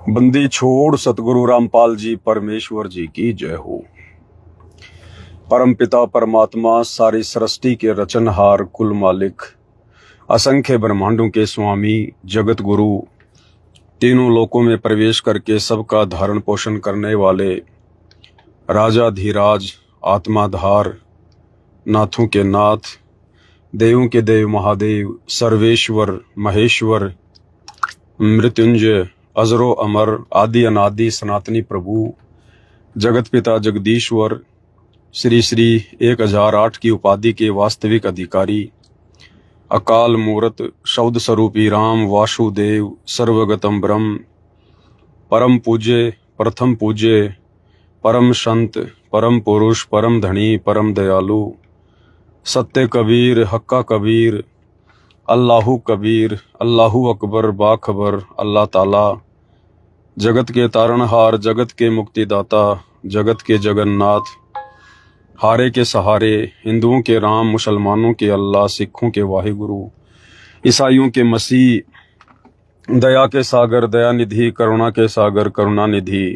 बंदी छोड़ सतगुरु रामपाल जी परमेश्वर जी की जय हो। परम पिता परमात्मा सारी सृष्टि के रचनहार कुल मालिक असंख्य ब्रह्मांडों के स्वामी जगत गुरु तीनों लोकों में प्रवेश करके सबका धारण पोषण करने वाले राजा धीराज आत्माधार नाथों के नाथ देवों के देव महादेव सर्वेश्वर महेश्वर मृत्युंजय अजरो अमर आदि अनादि सनातनी प्रभु जगत पिता जगदीश्वर श्री श्री 1008 की उपाधि के वास्तविक अधिकारी अकाल मूरत शब्द स्वरूपी राम वासुदेव सर्वगतम ब्रह्म परम पूज्य प्रथम पूज्य परम संत परम पुरुष परम धनी परम दयालु सत्य कबीर हक्का कबीर अल्लाहु कबीर अल्लाहु अकबर बाखबर अल्लाह ताला जगत के तारणहार जगत के मुक्तिदाता जगत के जगन्नाथ हारे के सहारे हिंदुओं के राम मुसलमानों के अल्लाह सिखों के वाहिगुरु ईसाइयों के मसीह दया के सागर दया निधि करुणा के सागर करुणा निधि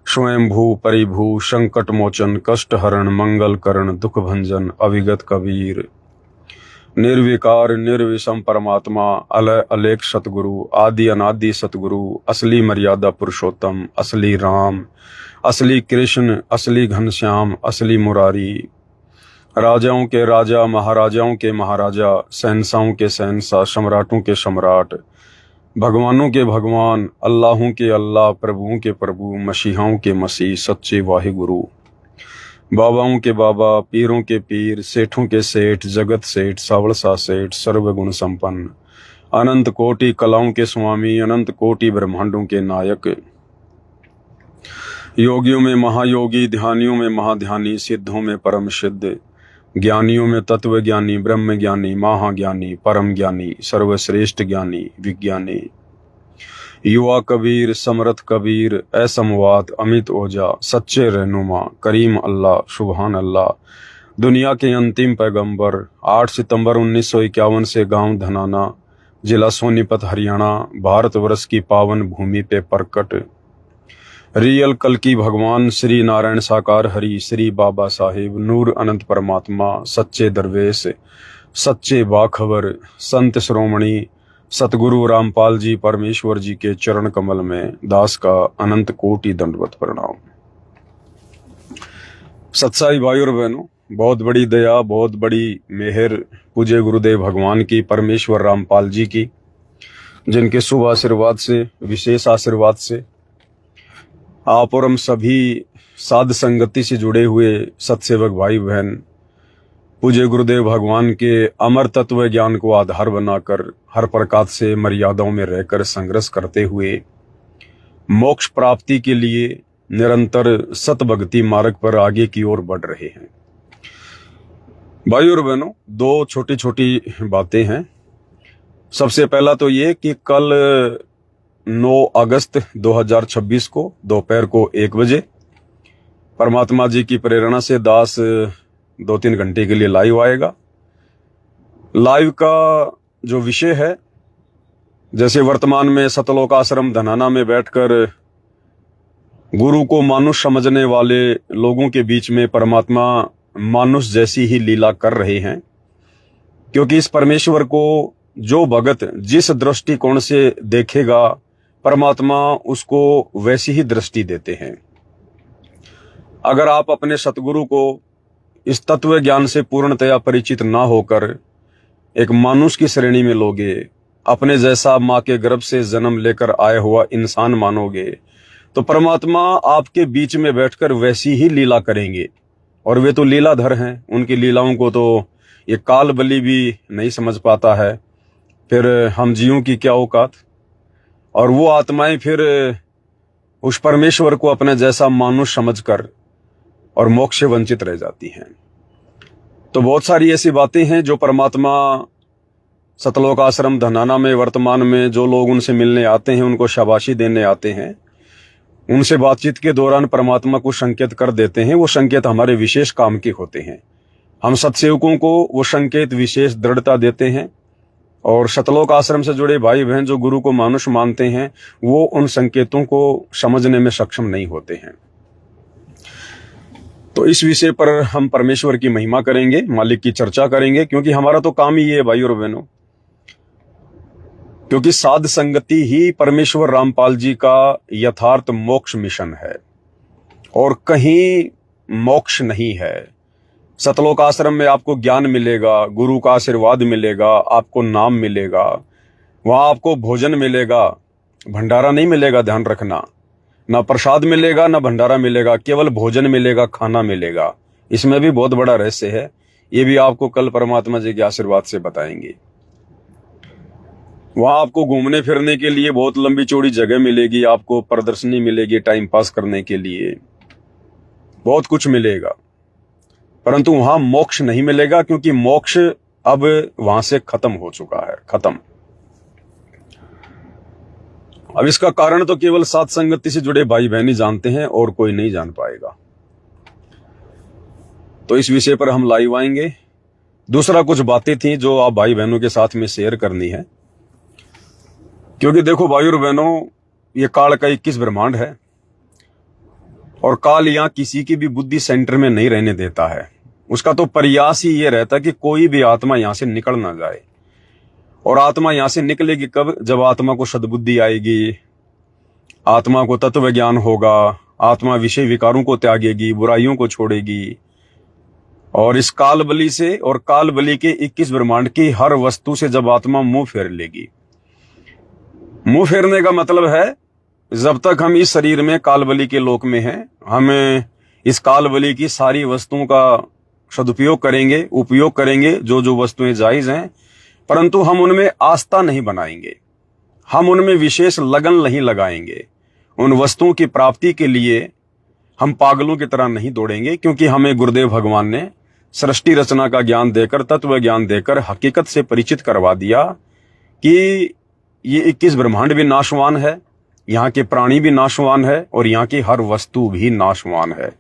स्वयंभू परिभू संकट मोचन कष्ट हरण मंगल करण दुख भंजन अविगत कबीर निर्विकार निर्विषम परमात्मा अलय अलेख सतगुरु आदि अनादि सतगुरु असली मर्यादा पुरुषोत्तम असली राम असली कृष्ण असली घनश्याम असली मुरारी राजाओं के राजा महाराजाओं के महाराजा शहंशाहों के शहंशाह सम्राटों के सम्राट भगवानों के भगवान अल्लाहों के अल्लाह प्रभुओं के प्रभु मसीहाओं के मसीह सच्चे वाहिगुरु बाबाओं के बाबा पीरों के पीर सेठों के सेठ जगत सेठ सावलसा सेठ सर्वगुण संपन्न अनंत कोटि कलाओं के स्वामी अनंत कोटि ब्रह्मांडों के नायक योगियों में महायोगी ध्यानियों में महाध्यानी सिद्धों में परम सिद्ध ज्ञानियों में तत्व ज्ञानी ब्रह्म ज्ञानी महाज्ञानी परम ज्ञानी सर्वश्रेष्ठ ज्ञानी विज्ञानी युवा कबीर समरथ कबीर असमवात अमित ओजा सच्चे रहनुमा करीम अल्लाह सुबहान अल्लाह दुनिया के अंतिम पैगंबर 8 सितंबर 1951 से गांव धनाना जिला सोनीपत हरियाणा भारतवर्ष की पावन भूमि पे प्रकट रियल कल की भगवान श्री नारायण साकार हरि श्री बाबा साहिब नूर अनंत परमात्मा सच्चे दरवेश सच्चे बाखबर संत श्रोमणी सतगुरु रामपाल जी परमेश्वर जी के चरण कमल में दास का अनंत कोटि दंडवत प्रणाम। सत्साई भाई और बहनों, बहुत बड़ी दया बहुत बड़ी मेहर पूज्य गुरुदेव भगवान की परमेश्वर रामपाल जी की, जिनके शुभ आशीर्वाद से विशेष आशीर्वाद से आप और हम सभी साध संगति से जुड़े हुए सत्सेवक भाई बहन पूज्य गुरुदेव भगवान के अमर तत्व ज्ञान को आधार बनाकर हर प्रकार से मर्यादाओं में रहकर संघर्ष करते हुए मोक्ष प्राप्ति के लिए निरंतर सत भक्ति मार्ग पर आगे की ओर बढ़ रहे हैं। भाई और बहनों, दो छोटी छोटी बातें हैं। सबसे पहला तो ये कि कल 9 अगस्त 2026 को दोपहर को 1 बजे परमात्मा जी की प्रेरणा से दास 2-3 घंटे के लिए लाइव आएगा। लाइव का जो विषय है, जैसे वर्तमान में सतलोक आश्रम धनाना में बैठकर गुरु को मानुष समझने वाले लोगों के बीच में परमात्मा मानुष जैसी ही लीला कर रहे हैं, क्योंकि इस परमेश्वर को जो भगत जिस दृष्टिकोण से देखेगा परमात्मा उसको वैसी ही दृष्टि देते हैं। अगर आप अपने सतगुरु को इस तत्व ज्ञान से पूर्णतया परिचित ना होकर एक मानुष की श्रेणी में लोगे, अपने जैसा माँ के गर्भ से जन्म लेकर आया हुआ इंसान मानोगे, तो परमात्मा आपके बीच में बैठकर वैसी ही लीला करेंगे। और वे तो लीलाधर हैं, उनकी लीलाओं को तो ये काल बलि भी नहीं समझ पाता है, फिर हम जीवों की क्या औकात। और वो आत्माएं फिर उस परमेश्वर को अपने जैसा मानुष समझकर और मोक्ष से वंचित रह जाती हैं। तो बहुत सारी ऐसी बातें हैं जो परमात्मा सतलोक आश्रम धनाना में वर्तमान में जो लोग उनसे मिलने आते हैं, उनको शाबाशी देने आते हैं, उनसे बातचीत के दौरान परमात्मा को संकेत कर देते हैं। वो संकेत हमारे विशेष काम के होते हैं। हम सत्सेवकों को वो संकेत विशेष दृढ़ता देते हैं और शतलोक आश्रम से जुड़े भाई बहन जो गुरु को मानुष मानते हैं, वो उन संकेतों को समझने में सक्षम नहीं होते हैं। तो इस विषय पर हम परमेश्वर की महिमा करेंगे, मालिक की चर्चा करेंगे, क्योंकि हमारा तो काम ही ये है भाई और बहनों। क्योंकि साध संगति ही परमेश्वर रामपाल जी का यथार्थ मोक्ष मिशन है, और कहीं मोक्ष नहीं है। सतलोक आश्रम में आपको ज्ञान मिलेगा, गुरु का आशीर्वाद मिलेगा, आपको नाम मिलेगा, वहां आपको भोजन मिलेगा, भंडारा नहीं मिलेगा, ध्यान रखना। ना प्रसाद मिलेगा ना भंडारा मिलेगा, केवल भोजन मिलेगा, खाना मिलेगा। इसमें भी बहुत बड़ा रहस्य है, ये भी आपको कल परमात्मा जी के आशीर्वाद से बताएंगे। वहां आपको घूमने फिरने के लिए बहुत लंबी चौड़ी जगह मिलेगी, आपको प्रदर्शनी मिलेगी, टाइम पास करने के लिए बहुत कुछ मिलेगा, परंतु वहां मोक्ष नहीं मिलेगा, क्योंकि मोक्ष अब वहां से खत्म हो चुका है, खत्म। अब इसका कारण तो केवल साध संगति से जुड़े भाई बहन ही जानते हैं, और कोई नहीं जान पाएगा। तो इस विषय पर हम लाइव आएंगे। दूसरा कुछ बातें थी जो आप भाई बहनों के साथ में शेयर करनी है, क्योंकि देखो भाई और बहनों, ये काल का 21 ब्रह्मांड है, और काल यहां किसी की भी बुद्धि सेंटर में नहीं रहने देता है। उसका तो प्रयास ही ये रहता कि कोई भी आत्मा यहां से निकल ना जाए। और आत्मा यहां से निकलेगी कब? जब आत्मा को सद्बुद्धि आएगी, आत्मा को तत्व ज्ञान होगा, आत्मा विषय विकारों को त्यागेगी, बुराइयों को छोड़ेगी, और इस काल बलि से और काल बलि के 21 ब्रह्मांड की हर वस्तु से जब आत्मा मुंह फेर लेगी। मुंह फेरने का मतलब है, जब तक हम इस शरीर में कालबली के लोक में हैं, हम इस कालबली की सारी वस्तुओं का सदुपयोग करेंगे, उपयोग करेंगे, जो जो वस्तुएं जायज हैं, परंतु हम उनमें आस्था नहीं बनाएंगे, हम उनमें विशेष लगन नहीं लगाएंगे। उन वस्तुओं की प्राप्ति के लिए हम पागलों की तरह नहीं दौड़ेंगे, क्योंकि हमें गुरुदेव भगवान ने सृष्टि रचना का ज्ञान देकर, तत्व ज्ञान देकर हकीकत से परिचित करवा दिया कि ये 21 ब्रह्मांड भी नाशवान है, यहाँ के प्राणी भी नाशवान है, और यहाँ की हर वस्तु भी नाशवान है।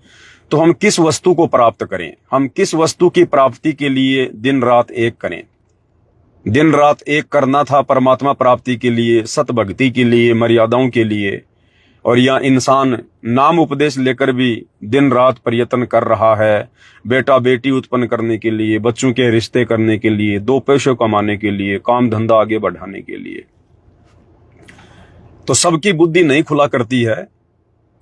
तो हम किस वस्तु को प्राप्त करें? हम किस वस्तु की प्राप्ति के लिए दिन रात एक करें? दिन रात एक करना था परमात्मा प्राप्ति के लिए, सत भक्ति के लिए, मर्यादाओं के लिए। और यह इंसान नाम उपदेश लेकर भी दिन रात प्रयत्न कर रहा है, बेटा बेटी उत्पन्न करने के लिए, बच्चों के रिश्ते करने के लिए, 2 पैसे कमाने के लिए, काम धंधा आगे बढ़ाने के लिए। तो सबकी बुद्धि नहीं खुला करती है।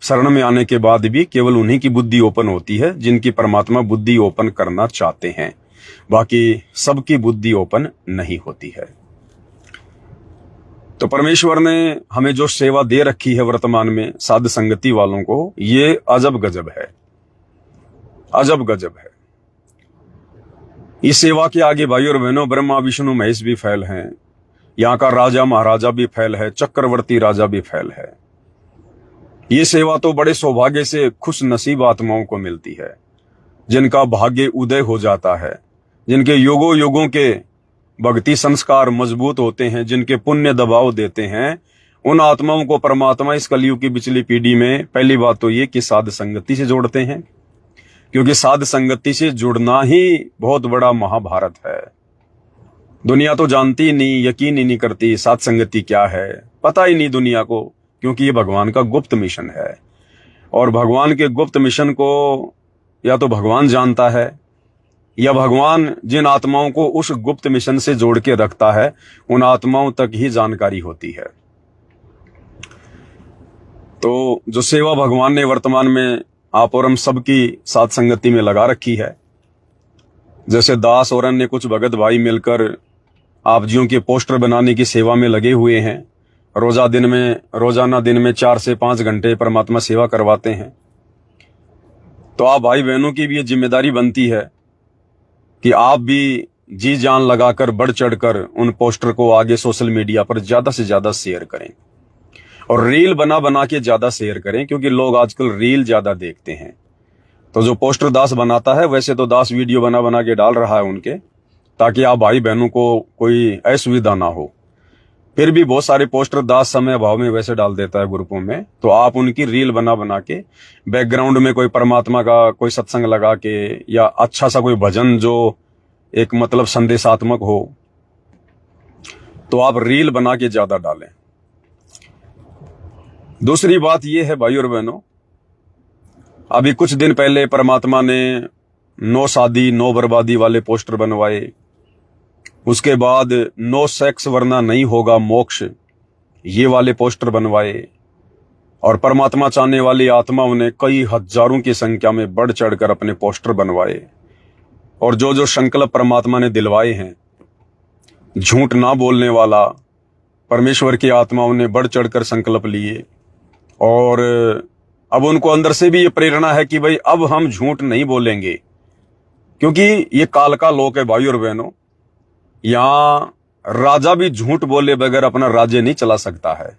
शरण में आने के बाद भी केवल उन्हीं की बुद्धि ओपन होती है जिनकी परमात्मा बुद्धि ओपन करना चाहते हैं, बाकी सबकी बुद्धि ओपन नहीं होती है। तो परमेश्वर ने हमें जो सेवा दे रखी है वर्तमान में साध संगति वालों को, ये अजब गजब है, अजब गजब है। इस सेवा के आगे भाई और बहनों, ब्रह्मा विष्णु महेश भी फैल हैं, यहाँ का राजा महाराजा भी फैल है, चक्रवर्ती राजा भी फैल है। ये सेवा तो बड़े सौभाग्य से खुश नसीब आत्माओं को मिलती है, जिनका भाग्य उदय हो जाता है, जिनके युगों युगों के भक्ति संस्कार मजबूत होते हैं, जिनके पुण्य दबाव देते हैं। उन आत्माओं को परमात्मा इस कलयुग की पिछली पीढ़ी में पहली बात तो ये कि साध संगति से जोड़ते हैं, क्योंकि साध संगति से जुड़ना ही बहुत बड़ा महाभारत है। दुनिया तो जानती ही नहीं, यकीन ही नहीं करती साध संगति क्या है, पता ही नहीं दुनिया को, क्योंकि ये भगवान का गुप्त मिशन है। और भगवान के गुप्त मिशन को या तो भगवान जानता है, या भगवान जिन आत्माओं को उस गुप्त मिशन से जोड़ के रखता है, उन आत्माओं तक ही जानकारी होती है। तो जो सेवा भगवान ने वर्तमान में आप और हम सबकी साथ संगति में लगा रखी है, जैसे दास और अन्य कुछ भगत भाई मिलकर आप जियों के पोस्टर बनाने की सेवा में लगे हुए हैं, रोजाना दिन में 4 से 5 घंटे परमात्मा सेवा करवाते हैं। तो आप भाई बहनों की भी ये जिम्मेदारी बनती है कि आप भी जी जान लगाकर बढ़ चढ़कर उन पोस्टर को आगे सोशल मीडिया पर ज्यादा से ज्यादा शेयर करें, और रील बना बना के ज्यादा शेयर करें, क्योंकि लोग आजकल रील ज्यादा देखते हैं। तो जो पोस्टर दास बनाता है, वैसे तो दास वीडियो बना बना के डाल रहा है उनके, ताकि आप भाई बहनों को कोई असुविधा ना हो। फिर भी बहुत सारे पोस्टर दास समय अभाव में वैसे डाल देता है ग्रुपों में, तो आप उनकी रील बना बना के बैकग्राउंड में कोई परमात्मा का कोई सत्संग लगा के, या अच्छा सा कोई भजन जो एक मतलब संदेशात्मक हो, तो आप रील बना के ज्यादा डालें। दूसरी बात यह है भाइयों और बहनों, अभी कुछ दिन पहले परमात्मा ने नो शादी नो बर्बादी वाले पोस्टर बनवाए, उसके बाद नो सेक्स वरना नहीं होगा मोक्ष ये वाले पोस्टर बनवाए, और परमात्मा चाहने वाली आत्माओं ने कई हजारों की संख्या में बढ़ चढ़कर अपने पोस्टर बनवाए। और जो जो संकल्प परमात्मा ने दिलवाए हैं, झूठ ना बोलने वाला परमेश्वर की आत्माओं ने बढ़ चढ़कर संकल्प लिए, और अब उनको अंदर से भी ये प्रेरणा है कि भाई अब हम झूठ नहीं बोलेंगे, क्योंकि ये काल का लोक है भाई और बहनों। यहां राजा भी झूठ बोले बगैर अपना राज्य नहीं चला सकता है।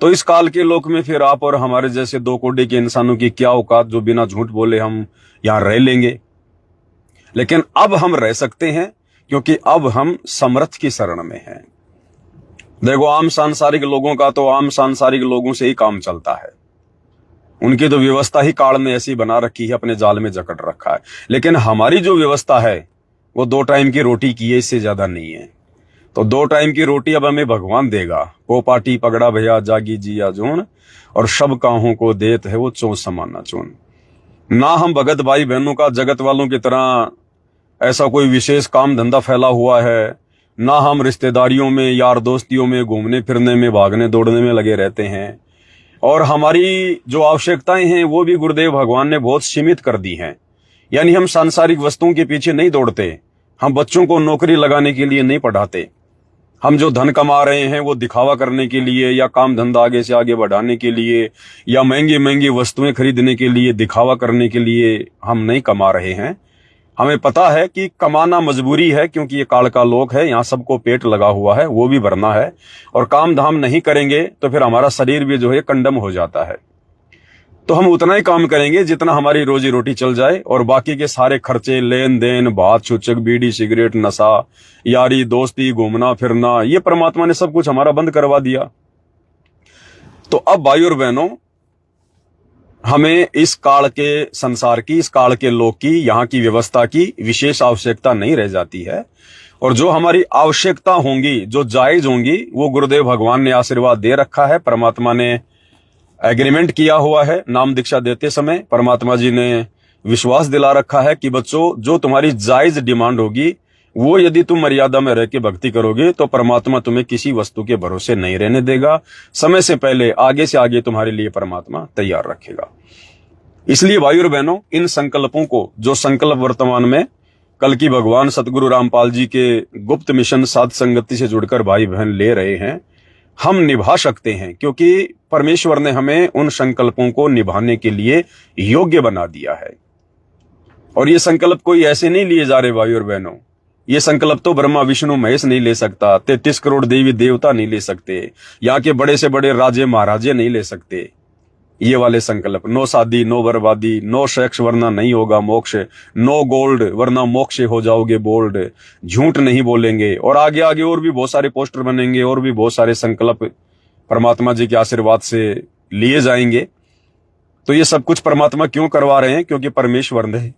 तो इस काल के लोक में फिर आप और हमारे जैसे दो कोड़े के इंसानों की क्या औकात जो बिना झूठ बोले हम यहां रह लेंगे। लेकिन अब हम रह सकते हैं, क्योंकि अब हम समर्थ की शरण में हैं। देखो, आम सांसारिक लोगों का तो आम सांसारिक लोगों से ही काम चलता है, उनकी तो व्यवस्था ही काल ने ऐसी बना रखी है, अपने जाल में जकड़ रखा है। लेकिन हमारी जो व्यवस्था है वो 2 टाइम की रोटी की है, इससे ज्यादा नहीं है। तो 2 टाइम की रोटी अब हमें भगवान देगा। को पाटी पगड़ा भैया जागी जिया जोन, और सब काहों को देत है वो चो समाना चोन। ना हम भगत भाई बहनों का जगत वालों की तरह ऐसा कोई विशेष काम धंधा फैला हुआ है, ना हम रिश्तेदारियों में यार दोस्तियों में घूमने फिरने में भागने दौड़ने में लगे रहते हैं। और हमारी जो आवश्यकताएं हैं वो भी गुरुदेव भगवान ने बहुत सीमित कर दी हैं। यानी हम सांसारिक वस्तुओं के पीछे नहीं दौड़ते, हम बच्चों को नौकरी लगाने के लिए नहीं पढ़ाते, हम जो धन कमा रहे हैं वो दिखावा करने के लिए या काम धंधा आगे से आगे बढ़ाने के लिए या महंगी महंगी वस्तुएं खरीदने के लिए दिखावा करने के लिए हम नहीं कमा रहे हैं। हमें पता है कि कमाना मजबूरी है, क्योंकि ये काल का लोक है, यहाँ सबको पेट लगा हुआ है, वो भी भरना है। और काम धाम नहीं करेंगे तो फिर हमारा शरीर भी जो है कंडम हो जाता है। तो हम उतना ही काम करेंगे जितना हमारी रोजी रोटी चल जाए, और बाकी के सारे खर्चे, लेन देन, बात छुचक, बीड़ी सिगरेट, नशा, यारी दोस्ती, घूमना फिरना, ये परमात्मा ने सब कुछ हमारा बंद करवा दिया। तो अब भाई और बहनों, हमें इस काल के संसार की, इस काल के लोक की, यहाँ की व्यवस्था की विशेष आवश्यकता नहीं रह जाती है। और जो हमारी आवश्यकता होंगी, जो जायज होंगी, वो गुरुदेव भगवान ने आशीर्वाद दे रखा है। परमात्मा ने एग्रीमेंट किया हुआ है। नाम दीक्षा देते समय परमात्मा जी ने विश्वास दिला रखा है कि बच्चों, जो तुम्हारी जायज डिमांड होगी वो यदि तुम मर्यादा में रह के भक्ति करोगे तो परमात्मा तुम्हें किसी वस्तु के भरोसे नहीं रहने देगा। समय से पहले आगे से आगे तुम्हारे लिए परमात्मा तैयार रखेगा। इसलिए भाई और बहनों, इन संकल्पों को, जो संकल्प वर्तमान में कल की भगवान सतगुरु रामपाल जी के गुप्त मिशन साध संगति से जुड़कर भाई बहन ले रहे हैं, हम निभा सकते हैं, क्योंकि परमेश्वर ने हमें उन संकल्पों को निभाने के लिए योग्य बना दिया है। और ये संकल्प कोई ऐसे नहीं लिए जा रहे भाई और बहनों, ये संकल्प तो ब्रह्मा विष्णु महेश नहीं ले सकता, 33 करोड़ देवी देवता नहीं ले सकते, यहाँ के बड़े से बड़े राजे महाराजे नहीं ले सकते। ये वाले संकल्प, नो शादी नो बर्बादी, नो सेक्स वरना नहीं होगा मोक्ष, नो गोल्ड वरना मोक्ष हो जाओगे बोल्ड, झूठ नहीं बोलेंगे, और आगे आगे और भी बहुत सारे पोस्टर बनेंगे, और भी बहुत सारे संकल्प परमात्मा जी के आशीर्वाद से लिए जाएंगे। तो ये सब कुछ परमात्मा क्यों करवा रहे हैं? क्योंकि परमेश्वर ने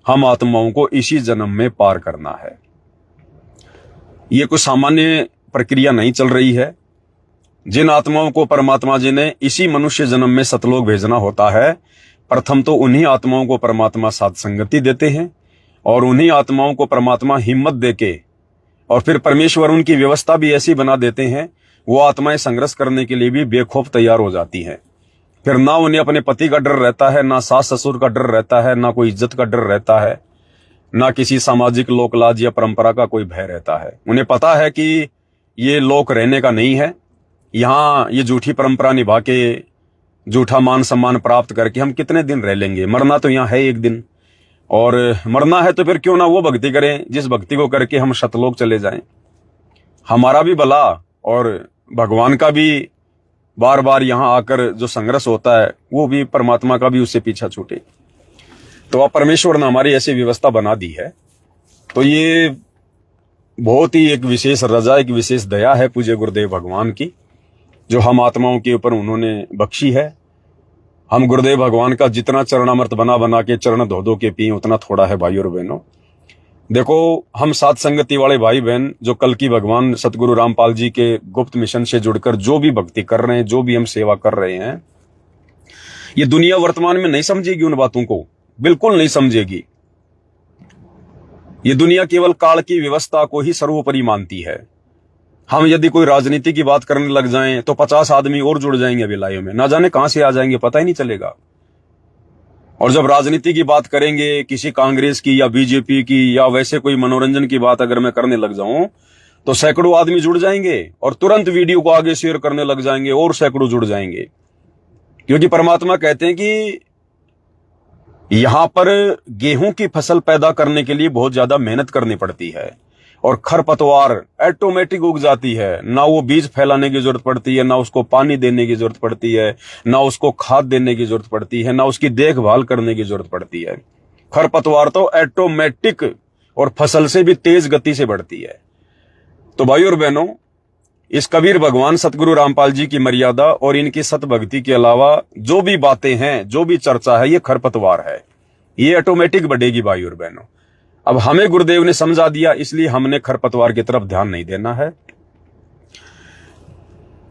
हम आत्माओं को इसी जन्म में पार करना है। ये कोई सामान्य प्रक्रिया नहीं चल रही है। जिन आत्माओं को परमात्मा जी ने इसी मनुष्य जन्म में सतलोक भेजना होता है, प्रथम तो उन्हीं आत्माओं को परमात्मा साध संगति देते हैं, और उन्हीं आत्माओं को परमात्मा हिम्मत देके, और फिर परमेश्वर उनकी व्यवस्था भी ऐसी बना देते हैं, वो आत्माएं संघर्ष करने के लिए भी बेखौफ तैयार हो जाती हैं। फिर ना उन्हें अपने पति का डर रहता है, ना सास ससुर का डर रहता है, ना कोई इज्जत का डर रहता है, ना किसी सामाजिक लोकलाज या परंपरा का कोई भय रहता है। उन्हें पता है कि ये लोक रहने का नहीं है, यहाँ ये झूठी परंपरा निभा के, झूठा मान सम्मान प्राप्त करके हम कितने दिन रह लेंगे। मरना तो यहाँ है एक दिन, और मरना है तो फिर क्यों ना वो भक्ति करें जिस भक्ति को करके हम शतलोक चले जाएं। हमारा भी भला और भगवान का भी बार बार यहाँ आकर जो संघर्ष होता है, वो भी परमात्मा का भी उससे पीछा छूटे। तो अब परमेश्वर ने हमारी ऐसी व्यवस्था बना दी है। तो ये बहुत ही एक विशेष रजा, एक विशेष दया है पूज्य गुरुदेव भगवान की, जो हम आत्माओं के ऊपर उन्होंने बख्शी है। हम गुरुदेव भगवान का जितना चरणामृत बना बना के चरण धो धो के पिए उतना थोड़ा है भाई और बहनों। देखो, हम सात संगति वाले भाई बहन जो कल की भगवान सतगुरु रामपाल जी के गुप्त मिशन से जुड़कर जो भी भक्ति कर रहे हैं, जो भी हम सेवा कर रहे हैं, ये दुनिया वर्तमान में नहीं समझेगी उन बातों को, बिल्कुल नहीं समझेगी। ये दुनिया केवल काल की व्यवस्था को ही सर्वोपरि मानती है। हम यदि कोई राजनीति की बात करने लग जाएं तो 50 आदमी और जुड़ जाएंगे अभी लाइव में, ना जाने कहां से आ जाएंगे, पता ही नहीं चलेगा। और जब राजनीति की बात करेंगे, किसी कांग्रेस की या बीजेपी की या वैसे कोई मनोरंजन की बात अगर मैं करने लग जाऊं तो सैकड़ों आदमी जुड़ जाएंगे और तुरंत वीडियो को आगे शेयर करने लग जाएंगे और सैकड़ों जुड़ जाएंगे। क्योंकि परमात्मा कहते हैं कि यहां पर गेहूं की फसल पैदा करने के लिए बहुत ज्यादा मेहनत करनी पड़ती है और खरपतवार ऑटोमेटिक उग जाती है। ना वो बीज फैलाने की जरूरत पड़ती है, ना उसको पानी देने की जरूरत पड़ती है, ना उसको खाद देने की जरूरत पड़ती है, ना उसकी देखभाल करने की जरूरत पड़ती है। खरपतवार तो ऑटोमेटिक और फसल से भी तेज गति से बढ़ती है। तो भाई और बहनों, इस कबीर भगवान सतगुरु रामपाल जी की मर्यादा और इनकी सतभक्ति के अलावा जो भी बातें हैं, जो भी चर्चा है, ये खरपतवार है, ये ऑटोमेटिक बढ़ेगी भाई और बहनों। अब हमें गुरुदेव ने समझा दिया, इसलिए हमने खरपतवार की तरफ ध्यान नहीं देना है।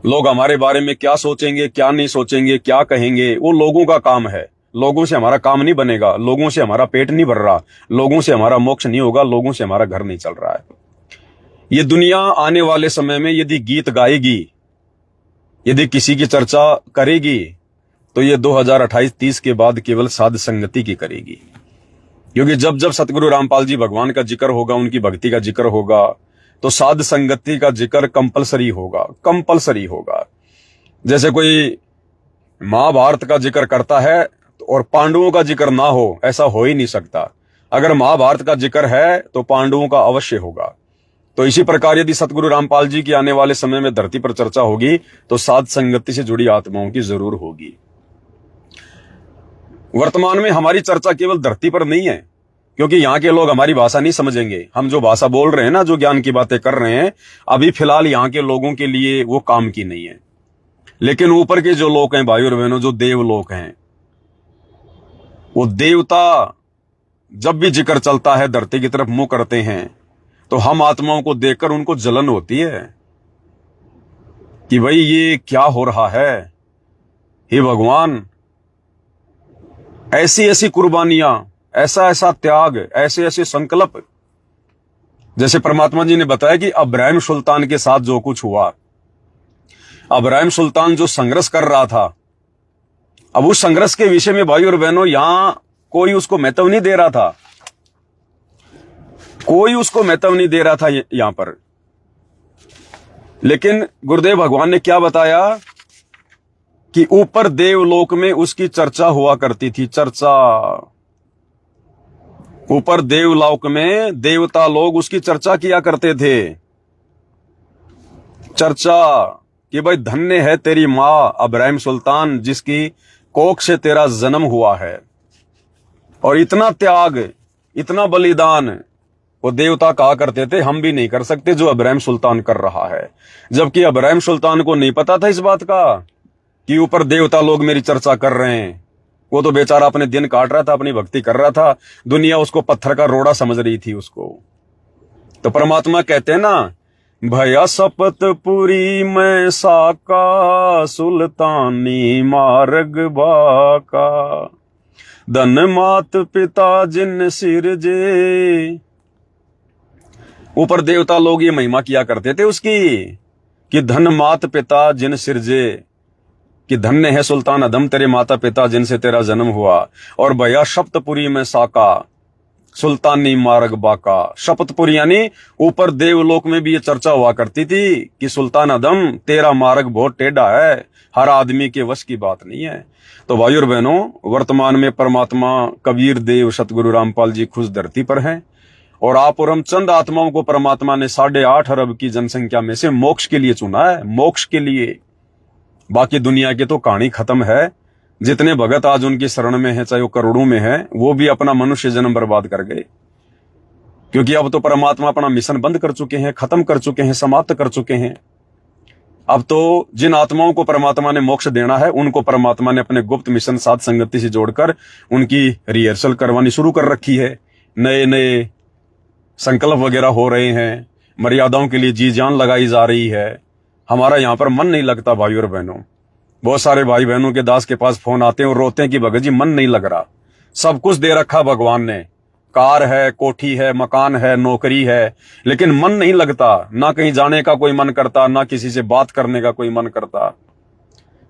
लोग हमारे बारे में क्या सोचेंगे, क्या नहीं सोचेंगे, क्या कहेंगे, वो लोगों का काम है। लोगों से हमारा काम नहीं बनेगा, लोगों से हमारा पेट नहीं भर रहा, लोगों से हमारा मोक्ष नहीं होगा, लोगों से हमारा घर नहीं चल रहा है। ये दुनिया आने वाले समय में यदि गीत गाएगी, यदि किसी की चर्चा करेगी, तो ये 2028-30 के बाद केवल साध संगति की करेगी। क्योंकि जब जब सतगुरु रामपाल जी भगवान का जिक्र होगा, उनकी भक्ति का जिक्र होगा, तो साध संगति का जिक्र कंपलसरी होगा, कंपलसरी होगा। जैसे कोई महाभारत का जिक्र करता है और पांडवों का जिक्र ना हो, ऐसा हो ही नहीं सकता। अगर महाभारत का जिक्र है तो पांडवों का अवश्य होगा। तो इसी प्रकार यदि सतगुरु रामपाल जी की आने वाले समय में धरती पर चर्चा होगी तो साध संगति से जुड़ी आत्माओं की जरूर होगी। वर्तमान में हमारी चर्चा केवल धरती पर नहीं है, क्योंकि यहाँ के लोग हमारी भाषा नहीं समझेंगे। हम जो भाषा बोल रहे हैं ना, जो ज्ञान की बातें कर रहे हैं, अभी फिलहाल यहाँ के लोगों के लिए वो काम की नहीं है। लेकिन ऊपर के जो लोग हैं भाई और बहनों, जो देव लोग हैं, वो देवता जब भी जिक्र चलता है धरती की तरफ मुंह करते हैं तो हम आत्माओं को देखकर उनको जलन होती है कि भाई ये क्या हो रहा है। हे भगवान, ऐसी ऐसी कुर्बानियां, ऐसा ऐसा त्याग, ऐसे ऐसे संकल्प, जैसे परमात्मा जी ने बताया कि अब्राहिम सुल्तान के साथ जो कुछ हुआ, अब्राहिम सुल्तान जो संघर्ष कर रहा था, अब उस संघर्ष के विषय में भाई और बहनों यहां कोई उसको महत्व नहीं दे रहा था, कोई उसको महत्व नहीं दे रहा था यहां पर। लेकिन गुरुदेव भगवान ने क्या बताया कि ऊपर देवलोक में उसकी चर्चा हुआ करती थी। चर्चा ऊपर देवलोक में देवता लोग उसकी चर्चा किया करते थे। चर्चा कि भाई धन्य है तेरी मां अब्राहिम सुल्तान, जिसकी कोख से तेरा जन्म हुआ है। और इतना त्याग, इतना बलिदान वो देवता कहा करते थे, हम भी नहीं कर सकते जो अब्राहिम सुल्तान कर रहा है। जबकि अब्राहिम सुल्तान को नहीं पता था इस बात का कि ऊपर देवता लोग मेरी चर्चा कर रहे हैं। वो तो बेचारा अपने दिन काट रहा था, अपनी भक्ति कर रहा था, दुनिया उसको पत्थर का रोड़ा समझ रही थी उसको। तो परमात्मा कहते हैं ना, भया शपथपुरी में साका, सुल्तानी मार्ग बाका, धन मात पिता जिन सिरजे। ऊपर देवता लोग ये महिमा किया करते थे उसकी कि धन मात पिता जिन सिरजे, कि धन्य है सुल्तान अदम तेरे माता पिता जिनसे तेरा जन्म हुआ। और भैया शपथपुरी में साका, सुल्तानी मार्ग बाका। शपथपुरी यानी ऊपर देवलोक में भी ये चर्चा हुआ करती थी कि सुल्तान अदम तेरा मार्ग बहुत टेढ़ा है, हर आदमी के वश की बात नहीं है। तो भाई और बहनों, वर्तमान में परमात्मा कबीर देव सतगुरु रामपाल जी खुद धरती पर हैं और आप और हम चंद आत्माओं को परमात्मा ने 8.5 अरब की जनसंख्या में से मोक्ष के लिए चुना है, मोक्ष के लिए। बाकी दुनिया की तो कहानी खत्म है। जितने भगत आज उनकी शरण में है, चाहे वो करोड़ों में है, वो भी अपना मनुष्य जन्म बर्बाद कर गए। क्योंकि अब तो परमात्मा अपना मिशन बंद कर चुके हैं, खत्म कर चुके हैं, समाप्त कर चुके हैं। अब तो जिन आत्माओं को परमात्मा ने मोक्ष देना है, उनको परमात्मा ने अपने गुप्त मिशन साध संगति से जोड़कर उनकी रिहर्सल करवानी शुरू कर रखी है। नए नए संकल्प वगैरह हो रहे हैं, मर्यादाओं के लिए जी जान लगाई जा रही है, हमारा यहाँ पर मन नहीं लगता भाई और बहनों। बहुत सारे भाई बहनों के दास के पास फोन आते हैं और रोते हैं कि भगत जी मन नहीं लग रहा, सब कुछ दे रखा भगवान ने, कार है, कोठी है, मकान है, नौकरी है, लेकिन मन नहीं लगता, ना कहीं जाने का कोई मन करता, ना किसी से बात करने का कोई मन करता।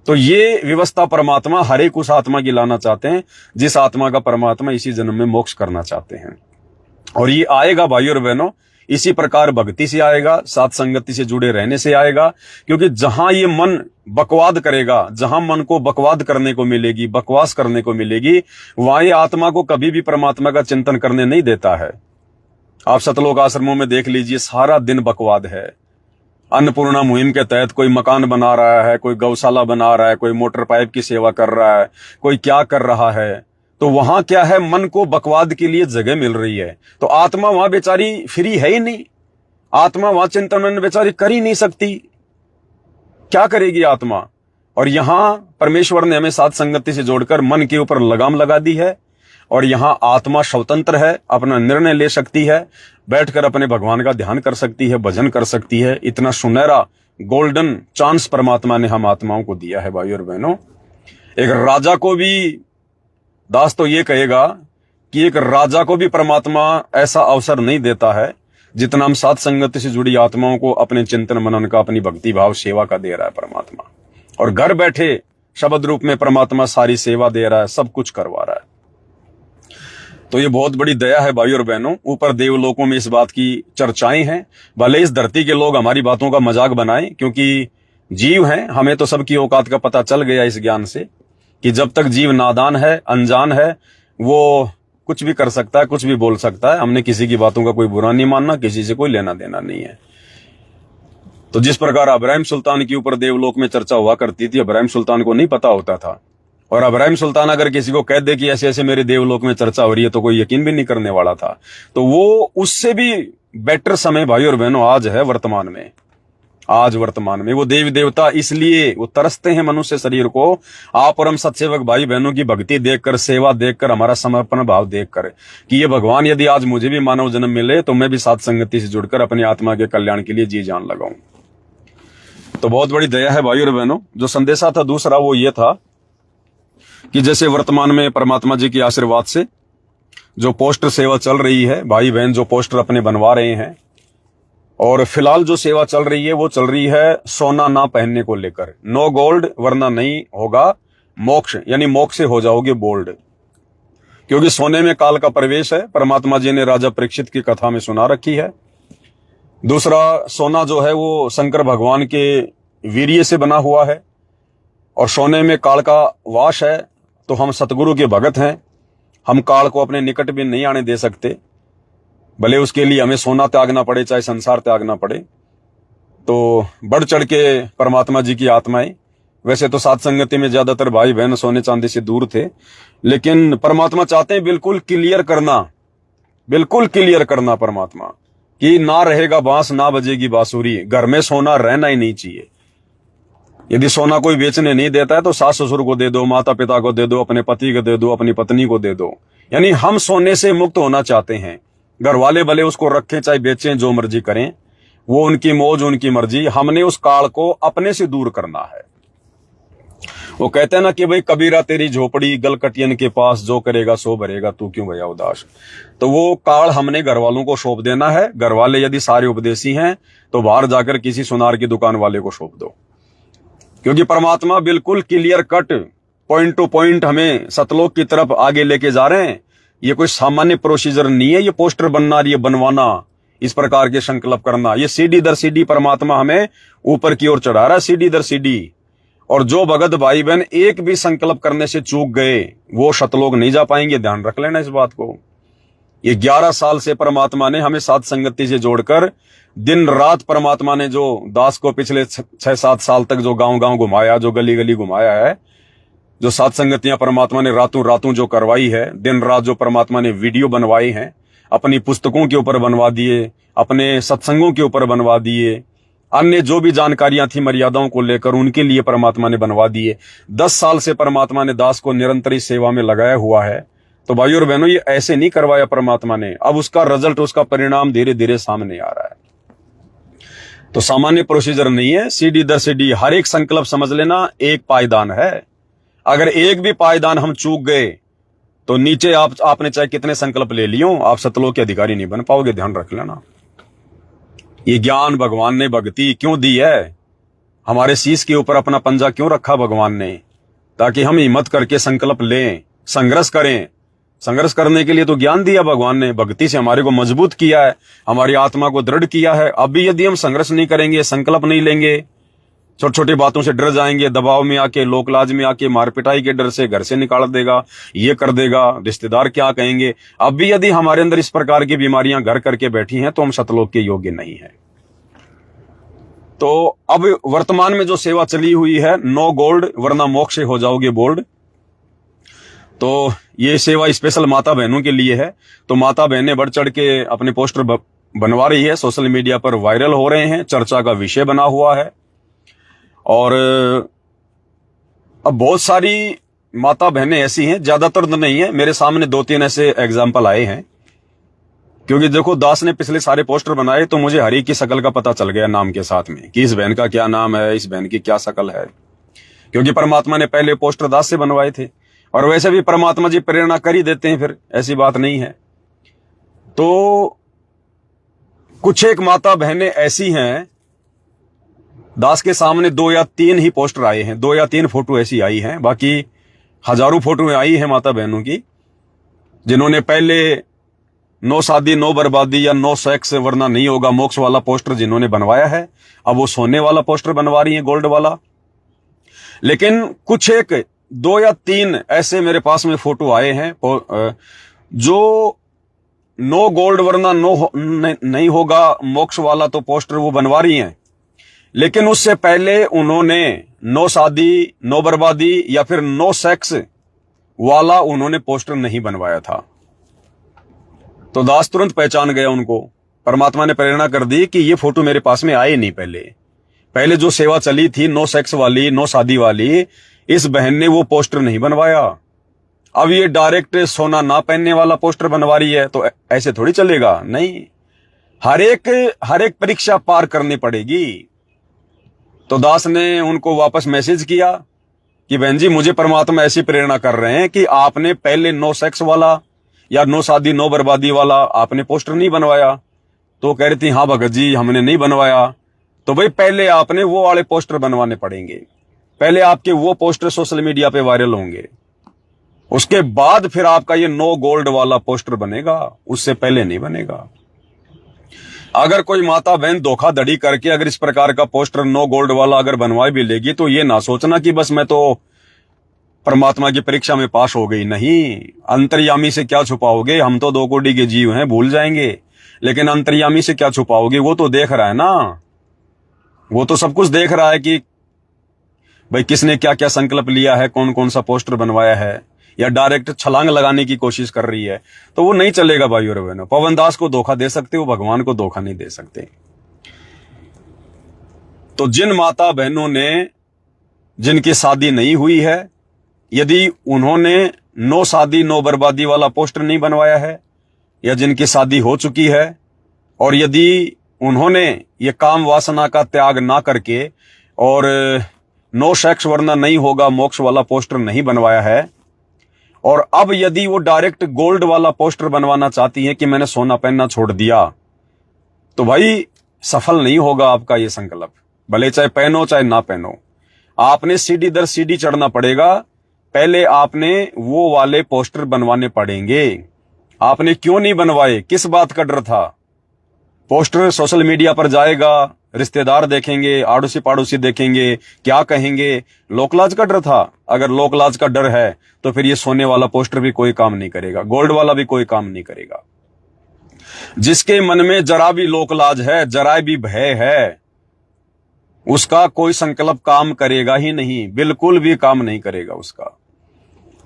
तो ये व्यवस्था परमात्मा हर एक उस आत्मा की लाना चाहते हैं जिस आत्मा का परमात्मा इसी जन्म में मोक्ष करना चाहते हैं। और ये आएगा भाई और बहनों इसी प्रकार भक्ति से आएगा, साथ संगति से जुड़े रहने से आएगा। क्योंकि जहां ये मन बकवाद करेगा, जहां मन को बकवाद करने को मिलेगी, बकवास करने को मिलेगी, वहां ये आत्मा को कभी भी परमात्मा का चिंतन करने नहीं देता है। आप सतलोक आश्रमों में देख लीजिए, सारा दिन बकवाद है। अन्नपूर्णा मुहिम के तहत कोई मकान बना रहा है, कोई गौशाला बना रहा है, कोई मोटर पाइप की सेवा कर रहा है, कोई क्या कर रहा है। तो वहां क्या है, मन को बकवाद के लिए जगह मिल रही है। तो आत्मा वहां बेचारी फ्री है ही नहीं, आत्मा वहां चिंतन बेचारी कर ही नहीं सकती, क्या करेगी आत्मा। और यहां परमेश्वर ने हमें साथ संगति से जोड़कर मन के ऊपर लगाम लगा दी है, और यहां आत्मा स्वतंत्र है, अपना निर्णय ले सकती है, बैठकर अपने भगवान का ध्यान कर सकती है, भजन कर सकती है। इतना सुनहरा गोल्डन चांस परमात्मा ने हम आत्माओं को दिया है भाई और बहनों। एक राजा को भी, दास तो ये कहेगा कि एक राजा को भी परमात्मा ऐसा अवसर नहीं देता है जितना हम साथ संगति से जुड़ी आत्माओं को अपने चिंतन मनन का, अपनी भक्ति भाव सेवा का दे रहा है परमात्मा। और घर बैठे शब्द रूप में परमात्मा सारी सेवा दे रहा है, सब कुछ करवा रहा है। तो ये बहुत बड़ी दया है भाई और बहनों। ऊपर देवलोकों में इस बात की चर्चाएं हैं, भले इस धरती के लोग हमारी बातों का मजाक बनाएं, क्योंकि जीव हैं, हमें तो सबकी औकात का पता चल गया इस ज्ञान से कि जब तक जीव नादान है, अनजान है, वो कुछ भी कर सकता है, कुछ भी बोल सकता है। हमने किसी की बातों का कोई बुरा नहीं मानना, किसी से कोई लेना देना नहीं है। तो जिस प्रकार अब्राहिम सुल्तान के ऊपर देवलोक में चर्चा हुआ करती थी, अब्राहिम सुल्तान को नहीं पता होता था। और अब्राहिम सुल्तान अगर किसी को कह दे कि ऐसे ऐसे मेरे देवलोक में चर्चा हो रही है, तो कोई यकीन भी नहीं करने वाला था। तो वो उससे भी बेटर समय भाई और बहनों आज है, वर्तमान में। आज वर्तमान में वो देवी देवता इसलिए वो तरसते हैं मनुष्य शरीर को, आप और हम सत्सेवक भाई बहनों की भक्ति देखकर, सेवा देखकर, हमारा समर्पण भाव देखकर, कि ये भगवान यदि आज मुझे भी मानव जन्म मिले तो मैं भी साथ संगति से जुड़कर अपनी आत्मा के कल्याण के लिए जी जान लगाऊं। तो बहुत बड़ी दया है भाई और बहनों। जो संदेशा था दूसरा वो ये था कि जैसे वर्तमान में परमात्मा जी के आशीर्वाद से जो पोस्टर सेवा चल रही है, भाई बहन जो पोस्टर अपने बनवा रहे हैं, और फिलहाल जो सेवा चल रही है वो चल रही है सोना ना पहनने को लेकर। नो गोल्ड वरना नहीं होगा मोक्ष, यानी मोक्ष से हो जाओगे बोल्ड। क्योंकि सोने में काल का प्रवेश है, परमात्मा जी ने राजा परीक्षित की कथा में सुना रखी है। दूसरा, सोना जो है वो शंकर भगवान के वीर्य से बना हुआ है, और सोने में काल का वास है। तो हम सतगुरु के भगत हैं, हम काल को अपने निकट भी नहीं आने दे सकते, भले उसके लिए हमें सोना त्यागना पड़े, चाहे संसार त्यागना पड़े। तो बढ़ चढ़ के परमात्मा जी की आत्माएं, वैसे तो साथ संगति में ज्यादातर भाई बहन सोने चांदी से दूर थे, लेकिन परमात्मा चाहते हैं बिल्कुल क्लियर करना, बिल्कुल क्लियर करना परमात्मा, कि ना रहेगा बांस ना बजेगी बांसुरी, घर में सोना रहना ही नहीं चाहिए। यदि सोना कोई बेचने नहीं देता है तो सास ससुर को दे दो, माता पिता को दे दो, अपने पति को दे दो, अपनी पत्नी को दे दो। यानी हम सोने से मुक्त होना चाहते हैं। घर वाले भले उसको रखें चाहे बेचें, जो मर्जी करें, वो उनकी मौज उनकी मर्जी। हमने उस काल को अपने से दूर करना है। वो कहते हैं ना कि भाई कबीरा तेरी झोपड़ी गलकटियन के पास, जो करेगा सो भरेगा, तू क्यों भैया उदास। तो वो काल हमने घर वालों को सौंप देना है। घर वाले यदि सारे उपदेशी हैं तो बाहर जाकर किसी सुनार की दुकान वाले को सौंप दो, क्योंकि परमात्मा बिल्कुल clear cut point two point हमें सतलोक की तरफ आगे लेके जा रहे हैं। ये कोई सामान्य प्रोसीजर नहीं है, ये पोस्टर बनना, ये बनवाना, इस प्रकार के संकल्प करना, ये सीढ़ी दर सीढ़ी परमात्मा हमें ऊपर की ओर चढ़ा रहा है, सीढ़ी दर सीढ़ी। और जो भगत भाई बहन एक भी संकल्प करने से चूक गए वो सतलोक नहीं जा पाएंगे, ध्यान रख लेना इस बात को। ये 11 साल से परमात्मा ने हमें साथ संगति से जोड़कर दिन रात परमात्मा ने जो दास को पिछले 6-7 साल तक जो गांव गांव घुमाया, जो गली गली घुमाया है, जो साथ संगतियां परमात्मा ने रातों रातों जो करवाई है, दिन रात जो परमात्मा ने वीडियो बनवाई हैं, अपनी पुस्तकों के ऊपर बनवा दिए, अपने सत्संगों के ऊपर बनवा दिए, अन्य जो भी जानकारियां थी मर्यादाओं को लेकर उनके लिए परमात्मा ने बनवा दिए। 10 साल से परमात्मा ने दास को निरंतर सेवा में लगाया हुआ है। तो भाइयों और बहनों, ये ऐसे नहीं करवाया परमात्मा ने, अब उसका रिजल्ट, उसका परिणाम धीरे धीरे सामने आ रहा है। तो सामान्य प्रोसीजर नहीं है, सीढ़ी दर सीढ़ी हर एक संकल्प समझ लेना एक पायदान है। अगर एक भी पायदान हम चूक गए तो नीचे आपने चाहे कितने संकल्प ले लियो, आप सतलोक के अधिकारी नहीं बन पाओगे, ध्यान रख लेना। ये ज्ञान भगवान ने, भक्ति क्यों दी है, हमारे शीश के ऊपर अपना पंजा क्यों रखा भगवान ने, ताकि हम हिम्मत करके संकल्प लें, संघर्ष करें। संघर्ष करने के लिए तो ज्ञान दिया भगवान ने, भक्ति से हमारे को मजबूत किया है, हमारी आत्मा को दृढ़ किया है। अभी यदि हम संघर्ष नहीं करेंगे, संकल्प नहीं लेंगे, छोटी छोटी बातों से डर जाएंगे, दबाव में आके, लोकलाज में आके, मार पिटाई के डर से घर से निकाल देगा, ये कर देगा, रिश्तेदार क्या कहेंगे, अभी यदि हमारे अंदर इस प्रकार की बीमारियां घर करके बैठी हैं तो हम सतलोक के योग्य नहीं है। तो अब वर्तमान में जो सेवा चली हुई है, नो गोल्ड वरना मोक्ष हो जाओगे बोल्ड, तो ये सेवा स्पेशल माता बहनों के लिए है। तो माता बहनें बढ़ चढ़ के अपने पोस्टर बनवा रही है, सोशल मीडिया पर वायरल हो रहे हैं, चर्चा का विषय बना हुआ है। और अब बहुत सारी माता बहनें ऐसी हैं, ज्यादातर तो नहीं है, मेरे सामने 2-3 ऐसे एग्जाम्पल आए हैं। क्योंकि देखो, दास ने पिछले सारे पोस्टर बनाए तो मुझे हरी की शकल का पता चल गया नाम के साथ में, कि इस बहन का क्या नाम है, इस बहन की क्या शकल है। क्योंकि परमात्मा ने पहले पोस्टर दास से बनवाए थे, और वैसे भी परमात्मा जी प्रेरणा कर ही देते हैं, फिर ऐसी बात नहीं है। तो कुछ एक माता बहनें ऐसी हैं, दास के सामने 2 या 3 ही पोस्टर आए हैं, 2 या 3 फोटो ऐसी आई हैं, बाकी हजारों फोटो आई हैं माता बहनों की, जिन्होंने पहले नो शादी नो बर्बादी या नो सेक्स वरना नहीं होगा मोक्ष वाला पोस्टर जिन्होंने बनवाया है, अब वो सोने वाला पोस्टर बनवा रही है, गोल्ड वाला। लेकिन कुछ एक 2 या 3 ऐसे मेरे पास में फोटो आए हैं जो नो गोल्ड वरना नहीं होगा मोक्ष वाला तो पोस्टर वो बनवा रही हैं, लेकिन उससे पहले उन्होंने नो शादी नो बर्बादी या फिर नो सेक्स वाला उन्होंने पोस्टर नहीं बनवाया था। तो दास तुरंत पहचान गया उनको, परमात्मा ने प्रेरणा कर दी कि ये फोटो मेरे पास में आए नहीं। पहले जो सेवा चली थी नो सेक्स वाली, नो शादी वाली, इस बहन ने वो पोस्टर नहीं बनवाया। अब ये डायरेक्ट सोना ना पहनने वाला पोस्टर बनवा रही है, तो ऐसे थोड़ी चलेगा। नहीं, हर एक परीक्षा पार करनी पड़ेगी। तो दास ने उनको वापस मैसेज किया कि बहन जी, मुझे परमात्मा ऐसी प्रेरणा कर रहे हैं कि आपने पहले नो सेक्स वाला या नो शादी नो बर्बादी वाला आपने पोस्टर नहीं बनवाया। तो कह रही थी, हाँ भगत जी हमने नहीं बनवाया। तो भाई पहले आपने वो वाले पोस्टर बनवाने पड़ेंगे, पहले आपके वो पोस्टर सोशल मीडिया पे वायरल होंगे, उसके बाद फिर आपका ये नो गोल्ड वाला पोस्टर बनेगा, उससे पहले नहीं बनेगा। अगर कोई माता बहन धोखाधड़ी करके अगर इस प्रकार का पोस्टर नो गोल्ड वाला अगर बनवा भी लेगी, तो ये ना सोचना कि बस मैं तो परमात्मा की परीक्षा में पास हो गई। नहीं, अंतर्यामी से क्या छुपाओगे, हम तो 2 कोटि के जीव हैं, भूल जाएंगे, लेकिन अंतर्यामी से क्या छुपाओगे, वो तो देख रहा है ना, वो तो सब कुछ देख रहा है कि भाई किसने क्या क्या संकल्प लिया है, कौन कौन सा पोस्टर बनवाया है, या डायरेक्ट छलांग लगाने की कोशिश कर रही है। तो वो नहीं चलेगा भाई और बहनों। पवन दास को धोखा दे सकते हो, भगवान को धोखा नहीं दे सकते। तो जिन माता बहनों ने, जिनकी शादी नहीं हुई है, यदि उन्होंने नो शादी नो बर्बादी वाला पोस्टर नहीं बनवाया है, या जिनकी शादी हो चुकी है और यदि उन्होंने ये काम वासना का त्याग ना करके और नो सेक्स वरना नहीं होगा मोक्ष वाला पोस्टर नहीं बनवाया है, और अब यदि वो डायरेक्ट गोल्ड वाला पोस्टर बनवाना चाहती है कि मैंने सोना पहनना छोड़ दिया, तो भाई सफल नहीं होगा आपका ये संकल्प। भले चाहे पहनो चाहे ना पहनो, आपने सीढ़ी दर सीढ़ी चढ़ना पड़ेगा। पहले आपने वो वाले पोस्टर बनवाने पड़ेंगे। आपने क्यों नहीं बनवाए, किस बात का डर था? पोस्टर सोशल मीडिया पर जाएगा, रिश्तेदार देखेंगे, आड़ोसी पाड़ोसी देखेंगे, क्या कहेंगे, लोकलाज का डर था। अगर लोकलाज का डर है तो फिर ये सोने वाला पोस्टर भी कोई काम नहीं करेगा, गोल्ड वाला भी कोई काम नहीं करेगा। जिसके मन में जरा भी लोकलाज है, जरा भी भय है, उसका कोई संकल्प काम करेगा ही नहीं, बिल्कुल भी काम नहीं करेगा उसका।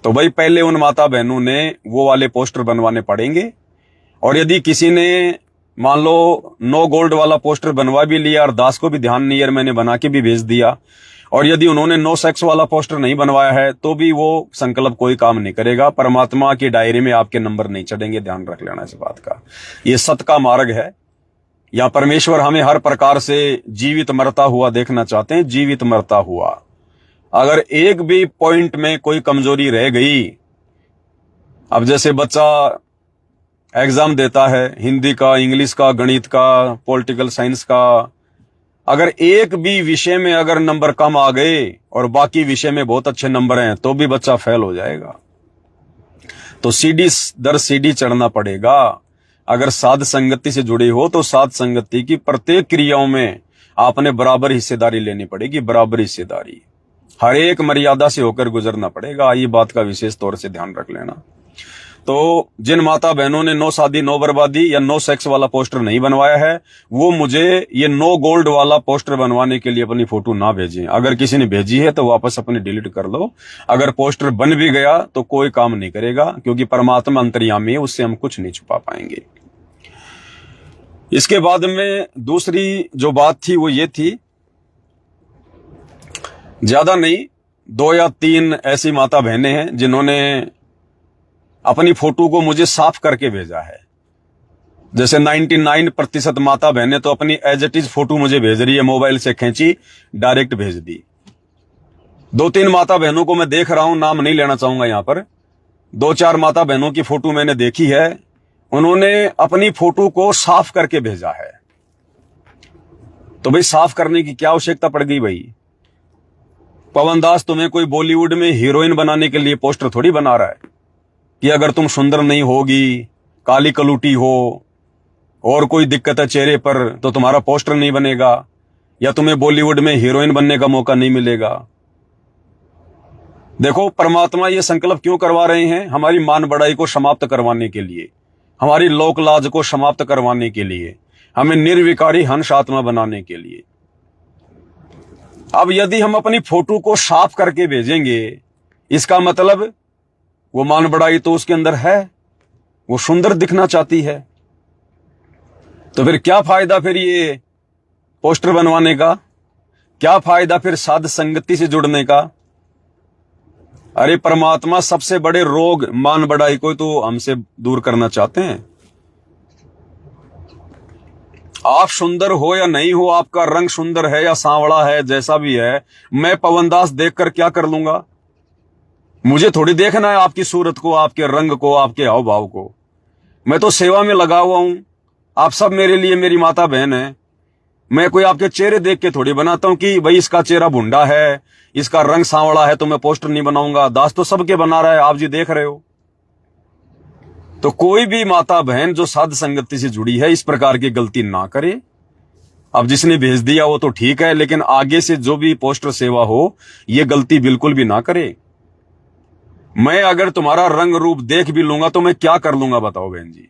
तो भाई पहले उन माता बहनों ने वो वाले पोस्टर बनवाने पड़ेंगे। और यदि किसी ने मान लो नो गोल्ड वाला पोस्टर बनवा भी लिया और दास को भी ध्यान नहीं है, मैंने बना के भी भेज दिया, और यदि उन्होंने नो सेक्स वाला पोस्टर नहीं बनवाया है तो भी वो संकल्प कोई काम नहीं करेगा। परमात्मा की डायरी में आपके नंबर नहीं चढ़ेंगे, ध्यान रख लेना इस बात का। ये सत्य का मार्ग है। या परमेश्वर हमें हर प्रकार से जीवित मरता हुआ देखना चाहते हैं, जीवित मरता हुआ। अगर एक भी पॉइंट में कोई कमजोरी रह गई, अब जैसे बच्चा एग्जाम देता है हिंदी का, इंग्लिश का, गणित का, पॉलिटिकल साइंस का, अगर एक भी विषय में अगर नंबर कम आ गए और बाकी विषय में बहुत अच्छे नंबर हैं तो भी बच्चा फेल हो जाएगा। तो सीढ़ी दर सीढ़ी चढ़ना पड़ेगा। अगर साध संगति से जुड़े हो तो साध संगति की प्रत्येक क्रियाओं में आपने बराबर हिस्सेदारी लेनी पड़ेगी, बराबर हिस्सेदारी। हर एक मर्यादा से होकर गुजरना पड़ेगा। ये बात का विशेष तौर से ध्यान रख लेना। तो जिन माता बहनों ने नो शादी नो बर्बादी या नो सेक्स वाला पोस्टर नहीं बनवाया है, वो मुझे ये नो गोल्ड वाला पोस्टर बनवाने के लिए अपनी फोटो ना भेजें। अगर किसी ने भेजी है तो वापस अपनी डिलीट कर लो। अगर पोस्टर बन भी गया तो कोई काम नहीं करेगा, क्योंकि परमात्मा अंतर्यामी है, उससे हम कुछ नहीं छुपा पाएंगे। इसके बाद में दूसरी जो बात थी वो ये थी, ज्यादा नहीं, 2 या 3 ऐसी माता बहनें हैं जिन्होंने अपनी फोटो को मुझे साफ करके भेजा है। जैसे 99% माता बहनें तो अपनी एज इट इज फोटो मुझे भेज रही है, मोबाइल से खींची डायरेक्ट भेज दी। 2-3 माता बहनों को मैं देख रहा हूं, नाम नहीं लेना चाहूंगा यहां पर। 2-4 माता बहनों की फोटो मैंने देखी है, उन्होंने अपनी फोटो को साफ करके भेजा है। तो भाई साफ करने की क्या आवश्यकता पड़ गई भाई? पवन दास तुम्हें कोई बॉलीवुड में हीरोइन बनाने के लिए पोस्टर थोड़ी बना रहा है कि अगर तुम सुंदर नहीं होगी, काली कलूटी हो और कोई दिक्कत है चेहरे पर तो तुम्हारा पोस्टर नहीं बनेगा या तुम्हें बॉलीवुड में हीरोइन बनने का मौका नहीं मिलेगा। देखो, परमात्मा ये संकल्प क्यों करवा रहे हैं? हमारी मान बढ़ाई को समाप्त करवाने के लिए, हमारी लोक लाज को समाप्त करवाने के लिए, हमें निर्विकारी हंस आत्मा बनाने के लिए। अब यदि हम अपनी फोटो को साफ करके भेजेंगे, इसका मतलब वो मान बढ़ाई तो उसके अंदर है, वो सुंदर दिखना चाहती है। तो फिर क्या फायदा फिर ये पोस्टर बनवाने का? क्या फायदा फिर साध संगति से जुड़ने का? अरे परमात्मा सबसे बड़े रोग मान बढ़ाई को तो हमसे दूर करना चाहते हैं। आप सुंदर हो या नहीं हो, आपका रंग सुंदर है या सांवला है, जैसा भी है, मैं पवन दास देखकर क्या कर लूंगा? मुझे थोड़ी देखना है आपकी सूरत को, आपके रंग को, आपके हाव भाव को। मैं तो सेवा में लगा हुआ हूं। आप सब मेरे लिए मेरी माता बहन है। मैं कोई आपके चेहरे देख के थोड़ी बनाता हूं कि भाई इसका चेहरा भुंडा है, इसका रंग सांवला है तो मैं पोस्टर नहीं बनाऊंगा। दास तो सबके बना रहा है, आप जी देख रहे हो। तो कोई भी माता बहन जो साध संगति से जुड़ी है, इस प्रकार की गलती ना करे। अब जिसने भेज दिया वो तो ठीक है, लेकिन आगे से जो भी पोस्टर सेवा हो, ये गलती बिल्कुल भी ना करे। मैं अगर तुम्हारा रंग रूप देख भी लूंगा तो मैं क्या कर लूंगा बताओ बहन जी?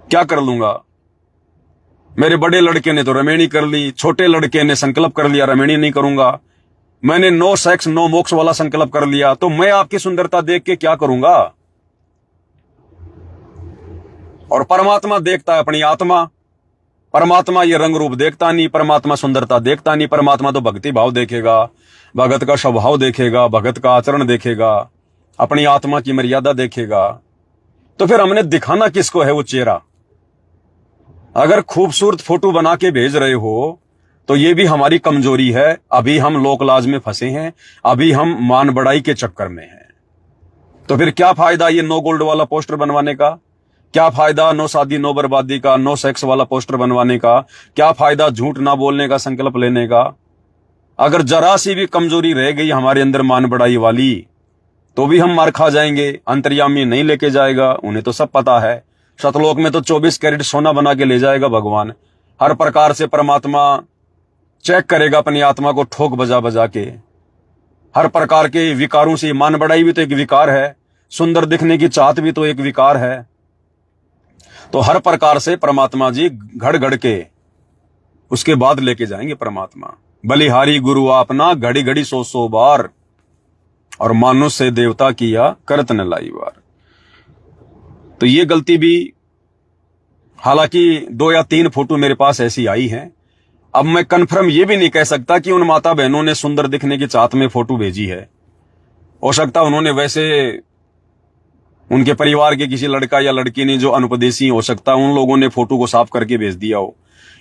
क्या कर लूंगा? मेरे बड़े लड़के ने तो रमेणी कर ली, छोटे लड़के ने संकल्प कर लिया रमेणी नहीं करूंगा। मैंने नो सेक्स नो मोक्ष वाला संकल्प कर लिया, तो मैं आपकी सुंदरता देख के क्या करूंगा? और परमात्मा देखता है अपनी आत्मा। परमात्मा ये रंग रूप देखता नहीं, परमात्मा सुंदरता देखता नहीं। परमात्मा तो भक्ति भाव देखेगा, भगत का स्वभाव देखेगा, भगत का आचरण देखेगा, अपनी आत्मा की मर्यादा देखेगा। तो फिर हमने दिखाना किसको है वो चेहरा? अगर खूबसूरत फोटो बना के भेज रहे हो तो ये भी हमारी कमजोरी है। अभी हम लोकलाज में फंसे हैं, अभी हम मान बढ़ाई के चक्कर में हैं। तो फिर क्या फायदा ये नो गोल्ड वाला पोस्टर बनवाने का? क्या फायदा नो शादी नो बर्बादी का, नो सेक्स वाला पोस्टर बनवाने का? क्या फायदा झूठ ना बोलने का संकल्प लेने का? अगर जरा सी भी कमजोरी रह गई हमारे अंदर मान बढ़ाई वाली, तो भी हम मार खा जाएंगे। अंतर्यामी नहीं लेके जाएगा, उन्हें तो सब पता है। सतलोक में तो 24 कैरेट सोना बना के ले जाएगा भगवान। हर प्रकार से परमात्मा चेक करेगा अपनी आत्मा को ठोक बजा बजा के। हर प्रकार के विकारों से मान बढ़ाई भी तो एक विकार है, सुंदर दिखने की चाहत भी तो एक विकार है। तो हर प्रकार से परमात्मा जी घड़ घड़ के उसके बाद लेके जाएंगे परमात्मा। बलिहारी गुरु आपना घड़ी घड़ी 100 बार, और मानुष से देवता किया करत न लाई बार। तो ये गलती भी, हालांकि 2 या 3 फोटो मेरे पास ऐसी आई हैं, अब मैं कन्फर्म ये भी नहीं कह सकता कि उन माता बहनों ने सुंदर दिखने की चाहत में फोटो भेजी है। हो सकता उन्होंने वैसे उनके परिवार के किसी लड़का या लड़की ने जो अनुपदेशी हो सकता उन लोगों ने फोटो को साफ करके भेज दिया हो,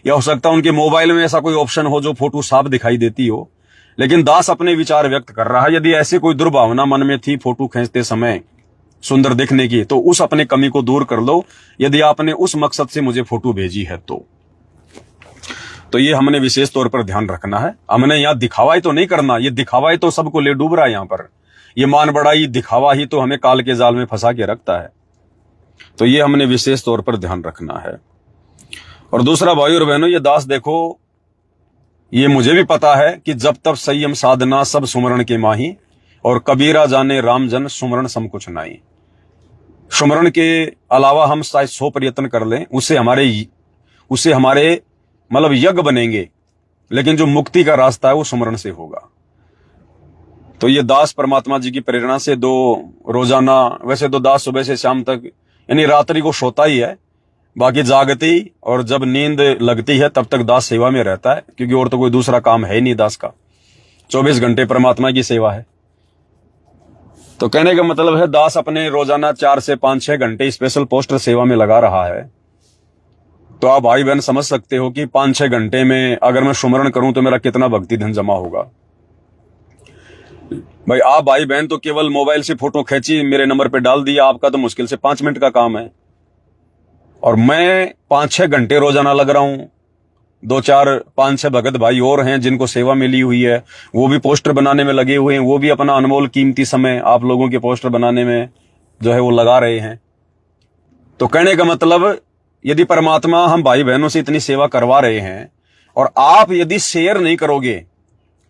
या हो सकता उनके मोबाइल में ऐसा कोई ऑप्शन हो जो फोटो साफ दिखाई देती हो। लेकिन दास अपने विचार व्यक्त कर रहा है। यदि ऐसी कोई दुर्भावना मन में थी फोटो खींचते समय सुंदर दिखने की, तो उस अपने कमी को दूर कर लो, यदि आपने उस मकसद से मुझे फोटो भेजी है तो ये हमने विशेष तौर पर ध्यान रखना है। हमने यहाँ दिखावा ही तो नहीं करना, ये दिखावा ही तो सबको ले डूब रहा है यहाँ पर। ये मान बढ़ाई दिखावा ही तो हमें काल के जाल में फंसा के रखता है। तो ये हमने विशेष तौर पर ध्यान रखना है। और दूसरा भाई और बहनों, ये दास देखो, ये मुझे भी पता है कि जब तब संयम साधना सब सुमरण के माही, और कबीरा जाने राम जन सुमरण सम कुछ नाई। सुमरण के अलावा हम शायद 100 प्रयत्न कर लें, उससे हमारे मतलब यज्ञ बनेंगे, लेकिन जो मुक्ति का रास्ता है वो सुमरण से होगा। तो ये दास परमात्मा जी की प्रेरणा से रोजाना, वैसे तो दास सुबह से शाम तक यानी रात्रि को सोता ही है, बाकी जागती और जब नींद लगती है तब तक दास सेवा में रहता है, क्योंकि और तो कोई दूसरा काम है ही नहीं दास का। 24 घंटे परमात्मा की सेवा है। तो कहने का मतलब है दास अपने रोजाना 4 से 5-6 घंटे स्पेशल पोस्टर सेवा में लगा रहा है। तो आप भाई बहन समझ सकते हो कि 5-6 घंटे में अगर मैं सुमरण करूं तो मेरा कितना भक्ति धन जमा होगा। भाई आप भाई बहन तो केवल मोबाइल से फोटो खींची, मेरे नंबर पे डाल दिया, आपका तो मुश्किल से 5 मिनट का काम है, और मैं 5-6 घंटे रोजाना लग रहा हूं। 2-4-5-6 भगत भाई और हैं जिनको सेवा मिली हुई है, वो भी पोस्टर बनाने में लगे हुए हैं, वो भी अपना अनमोल कीमती समय आप लोगों के पोस्टर बनाने में जो है वो लगा रहे हैं। तो कहने का मतलब, यदि परमात्मा हम भाई बहनों से इतनी सेवा करवा रहे हैं और आप यदि शेयर नहीं करोगे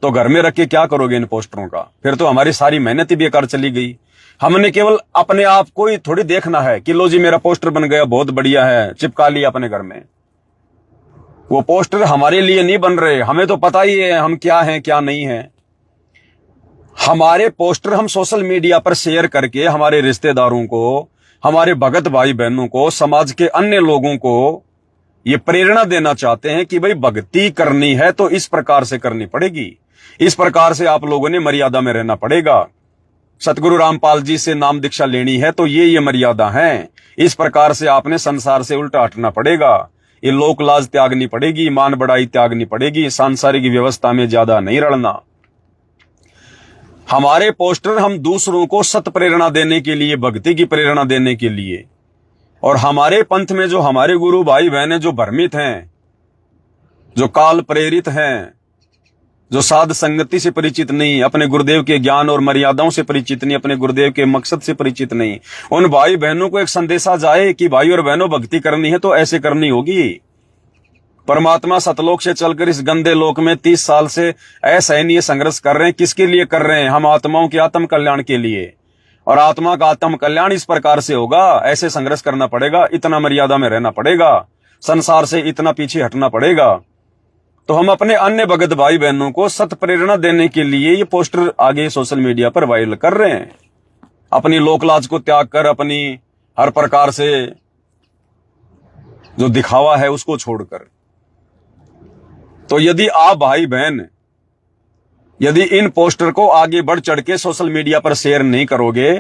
तो घर में रख के क्या करोगे इन पोस्टरों का? फिर तो हमारी सारी मेहनत ही बेकार चली गई। हमने केवल अपने आप को ही थोड़ी देखना है कि लो जी मेरा पोस्टर बन गया, बहुत बढ़िया है, चिपका लिया अपने घर में। वो पोस्टर हमारे लिए नहीं बन रहे, हमें तो पता ही है हम क्या हैं क्या नहीं है। हमारे पोस्टर हम सोशल मीडिया पर शेयर करके हमारे रिश्तेदारों को, हमारे भगत भाई बहनों को, समाज के अन्य लोगों को ये प्रेरणा देना चाहते हैं कि भाई भक्ति करनी है तो इस प्रकार से करनी पड़ेगी, इस प्रकार से आप लोगों ने मर्यादा में रहना पड़ेगा। सतगुरु रामपाल जी से नाम दीक्षा लेनी है तो ये मर्यादा है, इस प्रकार से आपने संसार से उल्टा हटना पड़ेगा, ये लोक लाज त्यागनी पड़ेगी, मान बढ़ाई त्यागनी पड़ेगी, सांसारिक व्यवस्था में ज्यादा नहीं रड़ना। हमारे पोस्टर हम दूसरों को सत प्रेरणा देने के लिए, भक्ति की प्रेरणा देने के लिए, और हमारे पंथ में जो हमारे गुरु भाई बहन जो भ्रमित हैं, जो काल प्रेरित हैं, जो साध संगति से परिचित नहीं, अपने गुरुदेव के ज्ञान और मर्यादाओं से परिचित नहीं, अपने गुरुदेव के मकसद से परिचित नहीं, उन भाई बहनों को एक संदेशा जाए कि भाई और बहनों भक्ति करनी है तो ऐसे करनी होगी। परमात्मा सतलोक से चलकर इस गंदे लोक में 30 साल से असहनीय संघर्ष कर रहे हैं। किसके लिए कर रहे हैं? हम आत्माओं के आत्म कल्याण के लिए। और आत्मा का आत्म कल्याण इस प्रकार से होगा, ऐसे संघर्ष करना पड़ेगा, इतना मर्यादा में रहना पड़ेगा, संसार से इतना पीछे हटना पड़ेगा। तो हम अपने अन्य भगत भाई बहनों को सत प्रेरणा देने के लिए ये पोस्टर आगे सोशल मीडिया पर वायरल कर रहे हैं, अपनी लोकलाज को त्याग कर, अपनी हर प्रकार से जो दिखावा है उसको छोड़कर। तो यदि आप भाई बहन यदि इन पोस्टर को आगे बढ़ चढ़ के सोशल मीडिया पर शेयर नहीं करोगे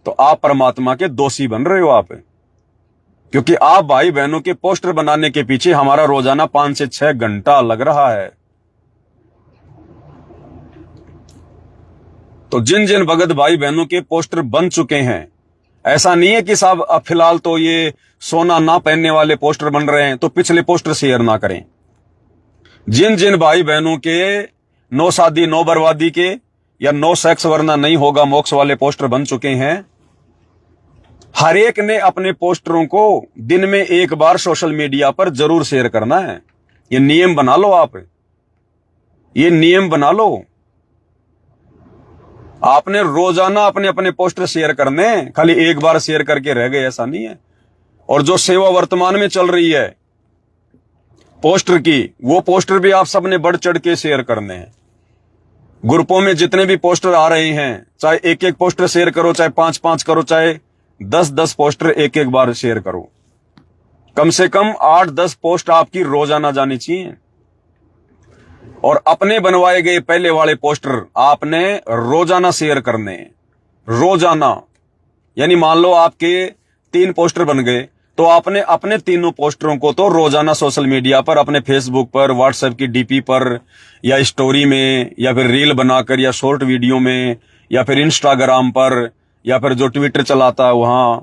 तो आप परमात्मा के दोषी बन रहे हो आप, क्योंकि आप भाई बहनों के पोस्टर बनाने के पीछे हमारा रोजाना 5 से 6 घंटा लग रहा है। तो जिन जिन भगत भाई बहनों के पोस्टर बन चुके हैं, ऐसा नहीं है कि साहब अब फिलहाल तो ये सोना ना पहनने वाले पोस्टर बन रहे हैं तो पिछले पोस्टर शेयर ना करें। जिन जिन भाई बहनों के नो शादी नो बर्बादी के या नो सेक्स वरना नहीं होगा मोक्ष वाले पोस्टर बन चुके हैं, हर एक ने अपने पोस्टरों को दिन में एक बार सोशल मीडिया पर जरूर शेयर करना है। ये नियम बना लो आप, ये नियम बना लो। आपने रोजाना अपने अपने पोस्टर शेयर करने, खाली एक बार शेयर करके रह गए ऐसा नहीं है। और जो सेवा वर्तमान में चल रही है पोस्टर की, वो पोस्टर भी आप सबने बढ़ चढ़ के शेयर करने हैं। ग्रुपों में जितने भी पोस्टर आ रहे हैं, चाहे एक एक पोस्टर शेयर करो, चाहे 5-5 करो, चाहे 10-10 पोस्टर एक एक बार शेयर करो। कम से कम 8-10 पोस्ट आपकी रोजाना जानी चाहिए। और अपने बनवाए गए पहले वाले पोस्टर आपने रोजाना शेयर करने, रोजाना। यानी मान लो आपके 3 पोस्टर बन गए, तो आपने अपने तीनों पोस्टरों को तो रोजाना सोशल मीडिया पर, अपने फेसबुक पर, व्हाट्सएप की डीपी पर, या स्टोरी में, या फिर रील बनाकर, या शॉर्ट वीडियो में, या फिर इंस्टाग्राम पर, या फिर जो ट्विटर चलाता है वहां,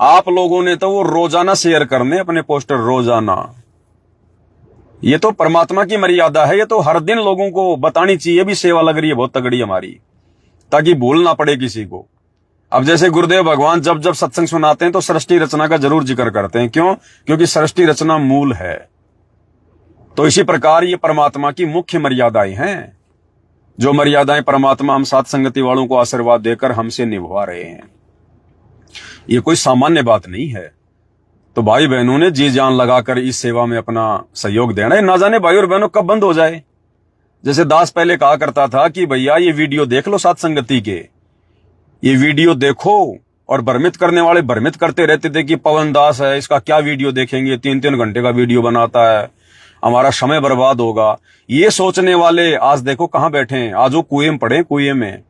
आप लोगों ने तो वो रोजाना शेयर करने अपने पोस्टर, रोजाना। ये तो परमात्मा की मर्यादा है, ये तो हर दिन लोगों को बतानी चाहिए भी सेवा लग रही है बहुत तगड़ी हमारी, ताकि भूल ना पड़े किसी को। अब जैसे गुरुदेव भगवान जब जब सत्संग सुनाते हैं तो सृष्टि रचना का जरूर जिक्र करते हैं। क्यों? क्योंकि सृष्टि रचना मूल है। तो इसी प्रकार ये परमात्मा की मुख्य मर्यादाएं हैं, जो मर्यादाएं परमात्मा हम साथ संगति वालों को आशीर्वाद देकर हमसे निभा रहे हैं। ये कोई सामान्य बात नहीं है। तो भाई बहनों ने जी जान लगाकर इस सेवा में अपना सहयोग देना है। ना जाने भाई और बहनों कब बंद हो जाए। जैसे दास पहले कहा करता था कि भैया ये वीडियो देख लो साथ संगति के, ये वीडियो देखो, और भ्रमित करने वाले भ्रमित करते रहते थे कि पवन दास है, इसका क्या वीडियो देखेंगे, 3-3 घंटे का वीडियो बनाता है, हमारा समय बर्बाद होगा। ये सोचने वाले आज देखो कहां बैठे हैं, आज वो कुएं में पड़े, कुएं में।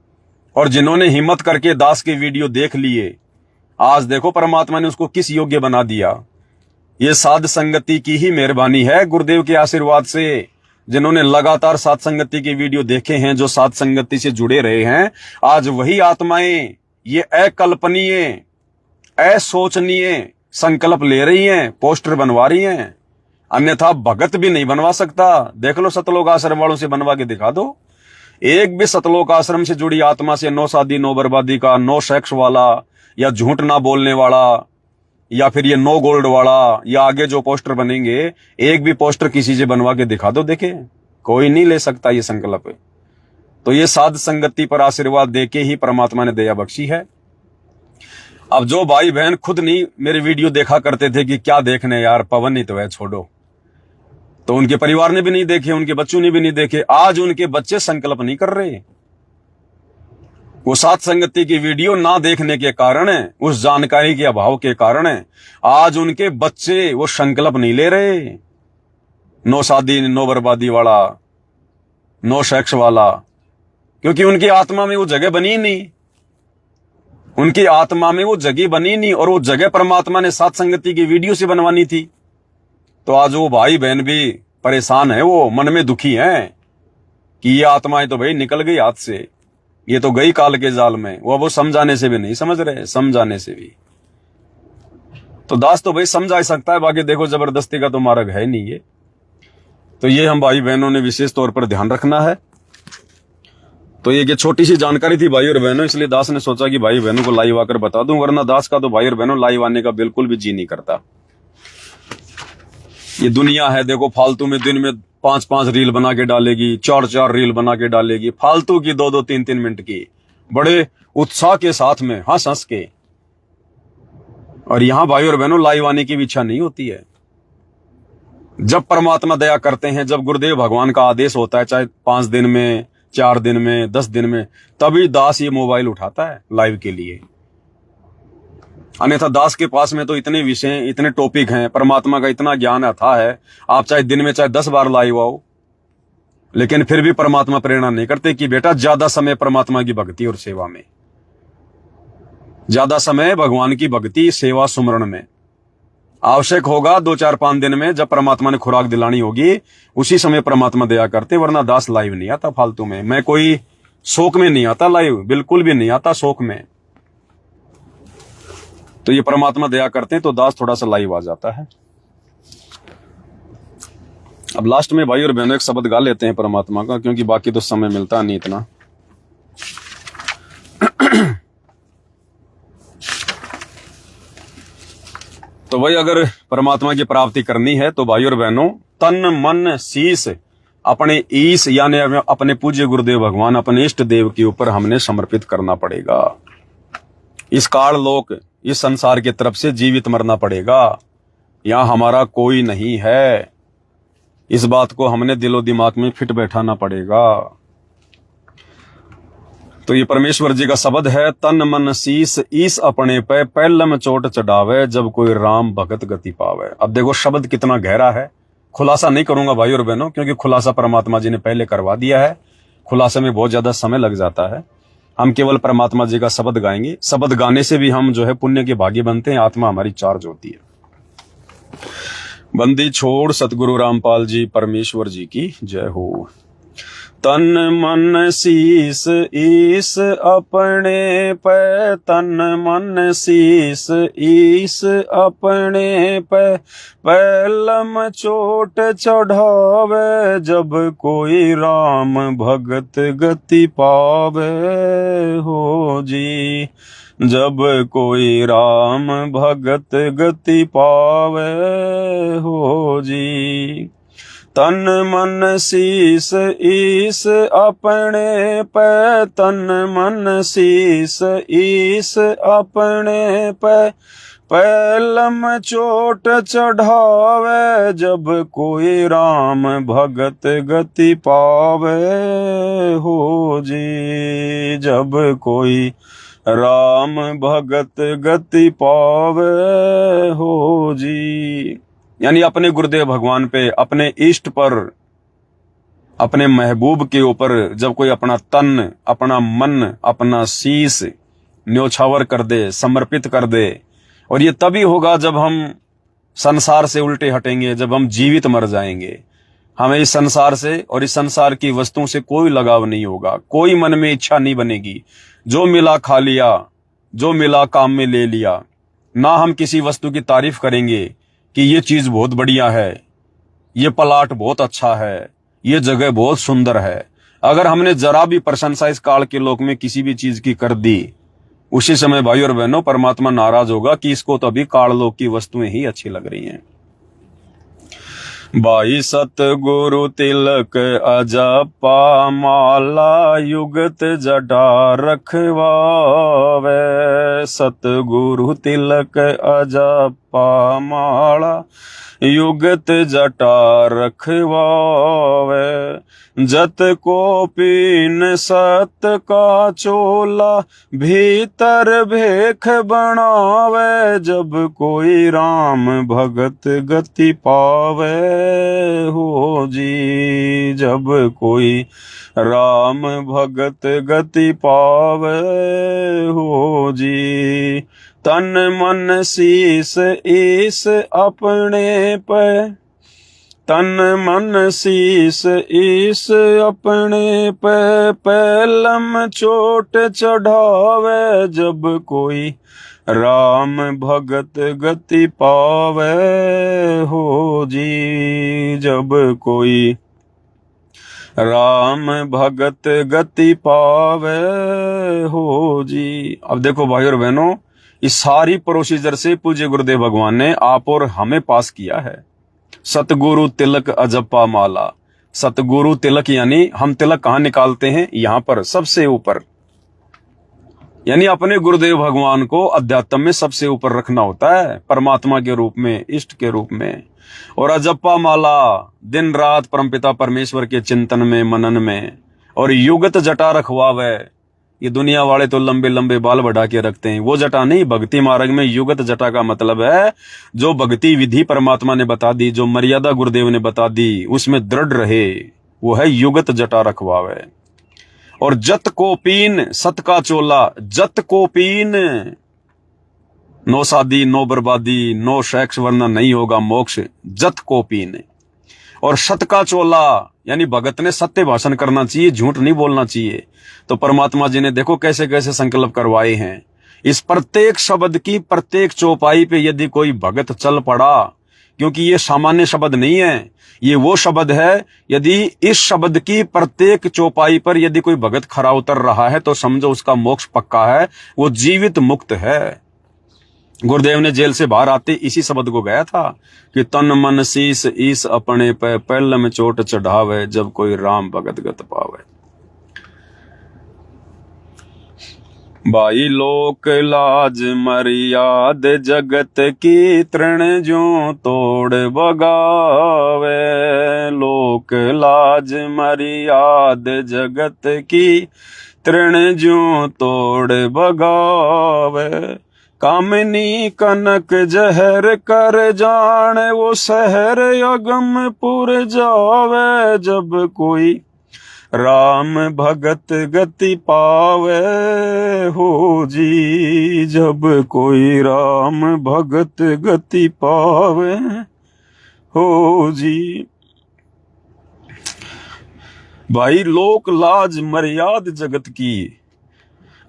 और जिन्होंने हिम्मत करके दास के वीडियो देख लिए, आज देखो परमात्मा ने उसको किस योग्य बना दिया। ये साध संगति की ही मेहरबानी है, गुरुदेव के आशीर्वाद से। जिन्होंने लगातार साध संगति के वीडियो देखे हैं, जो साध संगति से जुड़े रहे हैं, आज वही आत्माएं ये अकल्पनीय, असोचनीय संकल्प ले रही हैं, पोस्टर बनवा रही हैं। अन्यथा भगत भी नहीं बनवा सकता। देख लो सतलोक आश्रम वालों से बनवा के दिखा दो। एक भी सतलोक आश्रम से जुड़ी आत्मा से नो शादी नो बर्बादी का, नो सेक्स वाला, या झूठ ना बोलने वाला, या फिर ये नो गोल्ड वाला, या आगे जो पोस्टर बनेंगे, एक भी पोस्टर किसी से बनवा के दिखा दो, देखे कोई नहीं ले सकता ये संकल्प। तो ये साध संगति पर आशीर्वाद देके ही परमात्मा ने दया बख्शी है। अब जो भाई बहन खुद नहीं मेरे वीडियो देखा करते थे कि क्या देखने यार, पवन ही तो है, छोड़ो, तो उनके परिवार ने भी नहीं देखे, उनके बच्चों ने भी नहीं देखे। आज उनके बच्चे संकल्प नहीं कर रहे। वो साथ संगति की वीडियो ना देखने के कारण, उस जानकारी के अभाव के कारण आज उनके बच्चे वो संकल्प नहीं ले रहे। नो शादी नो बर्बादी वाला, नो सेक्स वाला, क्योंकि उनकी आत्मा में वो जगह बनी नहीं, उनकी आत्मा में वो जगह बनी नहीं, और वो जगह परमात्मा ने साथ संगति की वीडियो से बनवानी थी। तो आज वो भाई बहन भी परेशान है, वो मन में दुखी हैं कि ये आत्माएं तो भाई निकल गई हाथ से, ये तो गई काल के जाल में। वो समझाने से भी नहीं समझ रहे, समझाने से भी। तो दास तो भाई समझा ही सकता है, बाकी देखो जबरदस्ती का तो मार्ग है नहीं ये। तो ये हम भाई बहनों ने विशेष तौर पर ध्यान रखना है। तो ये छोटी सी जानकारी थी भाई और बहनों, इसलिए दास ने सोचा कि भाई बहनों को लाइव आकर बता दूं, वरना दास का तो भाई और बहनों लाइव आने का बिल्कुल भी जी नहीं करता। ये दुनिया है देखो, फालतू में दिन में 5-5 रील बना के डालेगी, 4-4 रील बना के डालेगी, फालतू की 2-2 3-3 मिनट की, बड़े उत्साह के साथ में हंस हंस के। और यहां भाई और बहनों लाइव आने की भी इच्छा नहीं होती है। जब परमात्मा दया करते हैं, जब गुरुदेव भगवान का आदेश होता है, चाहे 5 दिन में, 4 दिन में, 10 दिन में, तभी दास ये मोबाइल उठाता है लाइव के लिए। अन्यथा दास के पास में तो इतने विषय, इतने टॉपिक हैं, परमात्मा का इतना ज्ञान अथाह है, आप चाहे दिन में चाहे 10 बार लाइव आओ, लेकिन फिर भी परमात्मा प्रेरणा नहीं करते कि बेटा ज्यादा समय परमात्मा की भक्ति और सेवा में, ज्यादा समय भगवान की भक्ति सेवा सुमरण में आवश्यक होगा। 2-4-5 दिन में जब परमात्मा ने खुराक दिलानी होगी, उसी समय परमात्मा दया करते, वरना दास लाइव नहीं आता फालतू में। मैं कोई शौक में नहीं आता लाइव, बिल्कुल भी नहीं आता शौक में। तो ये परमात्मा दया करते हैं तो दास थोड़ा सा लाइव आ जाता है। अब लास्ट में भाई और बहनों एक शब्द गा लेते हैं परमात्मा का, क्योंकि बाकी तो समय मिलता नहीं इतना। तो भाई अगर परमात्मा की प्राप्ति करनी है तो भाई और बहनों तन मन शीश अपने ईश यानी अपने पूज्य गुरुदेव भगवान, अपने इष्ट देव के ऊपर हमने समर्पित करना पड़ेगा। इस काल लोक, इस संसार की तरफ से जीवित मरना पड़ेगा। यहां हमारा कोई नहीं है, इस बात को हमने दिलो दिमाग में फिट बैठाना पड़ेगा। तो ये परमेश्वर जी का शब्द है, तन मन शीस ईस अपने पे पहलम चोट चढ़ावे, जब कोई राम भगत गति पावे। अब देखो शब्द कितना गहरा है, खुलासा नहीं करूंगा भाई और बहनों, क्योंकि खुलासा परमात्मा जी ने पहले करवा दिया है। खुलासे में बहुत ज्यादा समय लग जाता है। हम केवल परमात्मा जी का शब्द गाएंगे। शब्द गाने से भी हम जो है पुण्य के भागी बनते हैं, आत्मा हमारी चार्ज होती है। बंदी छोड़ सतगुरु रामपाल जी परमेश्वर जी की जय हो। तन मन शीस ईस अपने पे, तन मन शीस ईस अपने पे, पैलम चोट चढ़ावे जब कोई राम भगत गति पावे हो जी। जब कोई राम भगत गति पावे हो जी। तन मन शीस ईस अपने पे, तन मन शीस ईस अपने पे, पैलम चोट चढ़ावे जब कोई राम भगत गति पावे हो जी। जब कोई राम भगत गति पावे हो जी। यानी अपने गुरुदेव भगवान पे, अपने इष्ट पर, अपने महबूब के ऊपर जब कोई अपना तन, अपना मन, अपना शीश न्योछावर कर दे, समर्पित कर दे, और ये तभी होगा जब हम संसार से उल्टे हटेंगे, जब हम जीवित मर जाएंगे। हमें इस संसार से और इस संसार की वस्तुओं से कोई लगाव नहीं होगा, कोई मन में इच्छा नहीं बनेगी। जो मिला खा लिया, जो मिला काम में ले लिया। ना हम किसी वस्तु की तारीफ करेंगे कि ये चीज बहुत बढ़िया है, ये प्लाट बहुत अच्छा है, ये जगह बहुत सुंदर है। अगर हमने जरा भी प्रशंसा इस काल के लोक में किसी भी चीज की कर दी, उसी समय भाई और बहनों परमात्मा नाराज होगा कि इसको तो अभी काल लोक की वस्तुएं ही अच्छी लग रही हैं। भाई सतगुरु तिलक अजपा माला, युगत जटा रखवावे। सतगुरु तिलक अजपा माला, युगत जटा रखवावे। जत को पीन सत का चोला, भीतर भेख बनावे जब कोई राम भगत गति पावे हो जी। जब कोई राम भगत गति पावे हो जी। तन मन शीस ईस अपने पे, तन मन शीस ईस अपने पे, पैलम चोट चढ़ावे जब कोई राम भगत गति पावे हो जी। जब कोई राम भगत गति पावे हो जी। अब देखो भाई और बहनों, इस सारी प्रोसीजर से पूज्य गुरुदेव भगवान ने आप और हमें पास किया है। सतगुरु तिलक अजपा माला। सतगुरु तिलक यानी हम तिलक कहां निकालते हैं? यहां पर सबसे ऊपर, यानी अपने गुरुदेव भगवान को अध्यात्म में सबसे ऊपर रखना होता है, परमात्मा के रूप में, इष्ट के रूप में। और अजपा माला दिन रात परमपिता परमेश्वर के चिंतन में, मनन में। और युगत जटा रखवावे। ये दुनिया वाले तो लंबे लंबे बाल बढ़ा के रखते हैं, वो जटा नहीं। भक्ति मार्ग में युगत जटा का मतलब है जो भक्ति विधि परमात्मा ने बता दी, जो मर्यादा गुरुदेव ने बता दी, उसमें दृढ़ रहे, वो है युगत जटा रखवावे। और जत को पीन सत का चोला। जत को पीन, नो शादी, नो बर्बादी, नो सेक्स, वरना नहीं होगा मोक्ष। जत को पीन। और सत का चोला यानी भगत ने सत्य भाषण करना चाहिए, झूठ नहीं बोलना चाहिए। तो परमात्मा जी ने देखो कैसे कैसे संकल्प करवाए हैं। इस प्रत्येक शब्द की प्रत्येक चौपाई पे यदि कोई भगत चल पड़ा, क्योंकि ये सामान्य शब्द नहीं है, ये वो शब्द है, यदि इस शब्द की प्रत्येक चौपाई पर यदि कोई भगत खरा उतर रहा है तो समझो उसका मोक्ष पक्का है, वो जीवित मुक्त है। गुरुदेव ने जेल से बाहर आते इसी शब्द को गाया था कि तन मन शीस ईस अपने पे, पैल में चोट चढ़ावे जब कोई राम भगत गत पावे। भाई लोक लाज मर्याद जगत की, तृण ज्यों तोड़ बगावे। लोक लाज मर्याद जगत की, तृण ज्यों तोड़ बगावे। कामिनी कनक जहर कर जाने वो शहर अगमपुर जावे, जब कोई राम भगत गति पावे हो जी, जब कोई राम भगत गति पावे हो जी। भाई लोक लाज मर्याद जगत की।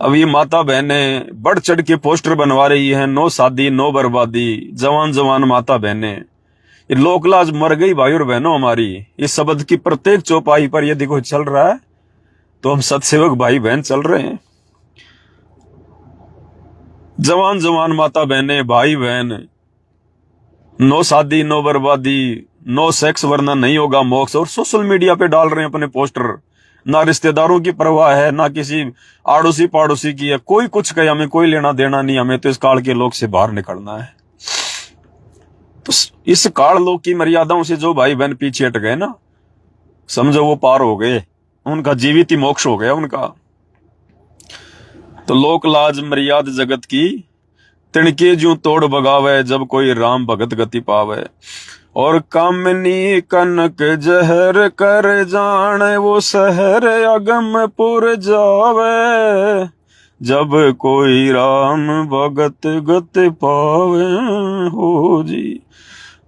अब ये माता बहनें बढ़ चढ़ के पोस्टर बनवा रही हैं, नो शादी नो बर्बादी, जवान जवान माता बहनें। ये लोक लाज मर गई भाई और बहनों हमारी। इस शब्द की प्रत्येक चौपाई पर यदि कोई चल रहा है तो हम सतसेवक भाई बहन चल रहे हैं। जवान जवान माता बहनें भाई बहन, नो शादी नो बर्बादी, नो सेक्स वरना नहीं होगा मोक्ष, और सोशल मीडिया पे डाल रहे हैं अपने पोस्टर। ना रिश्तेदारों की परवाह है, ना किसी आड़ोसी पाड़ोसी की है, कोई कुछ कहे हमें कोई लेना देना नहीं, हमें तो इस काल के लोग से बाहर निकलना है। तो इस काल लोग की मर्यादाओं से जो भाई बहन पीछे हट गए ना, समझो वो पार हो गए, उनका जीवित ही मोक्ष हो गया उनका। तो लोक लाज मर्याद जगत की, तिणके ज्यों तोड़ बगावे, जब कोई राम भगत गति पावे। और कामिनी कनक जहर कर जाने वो शहर अगमपुर जावे, जब कोई राम भगत गति पावे हो जी।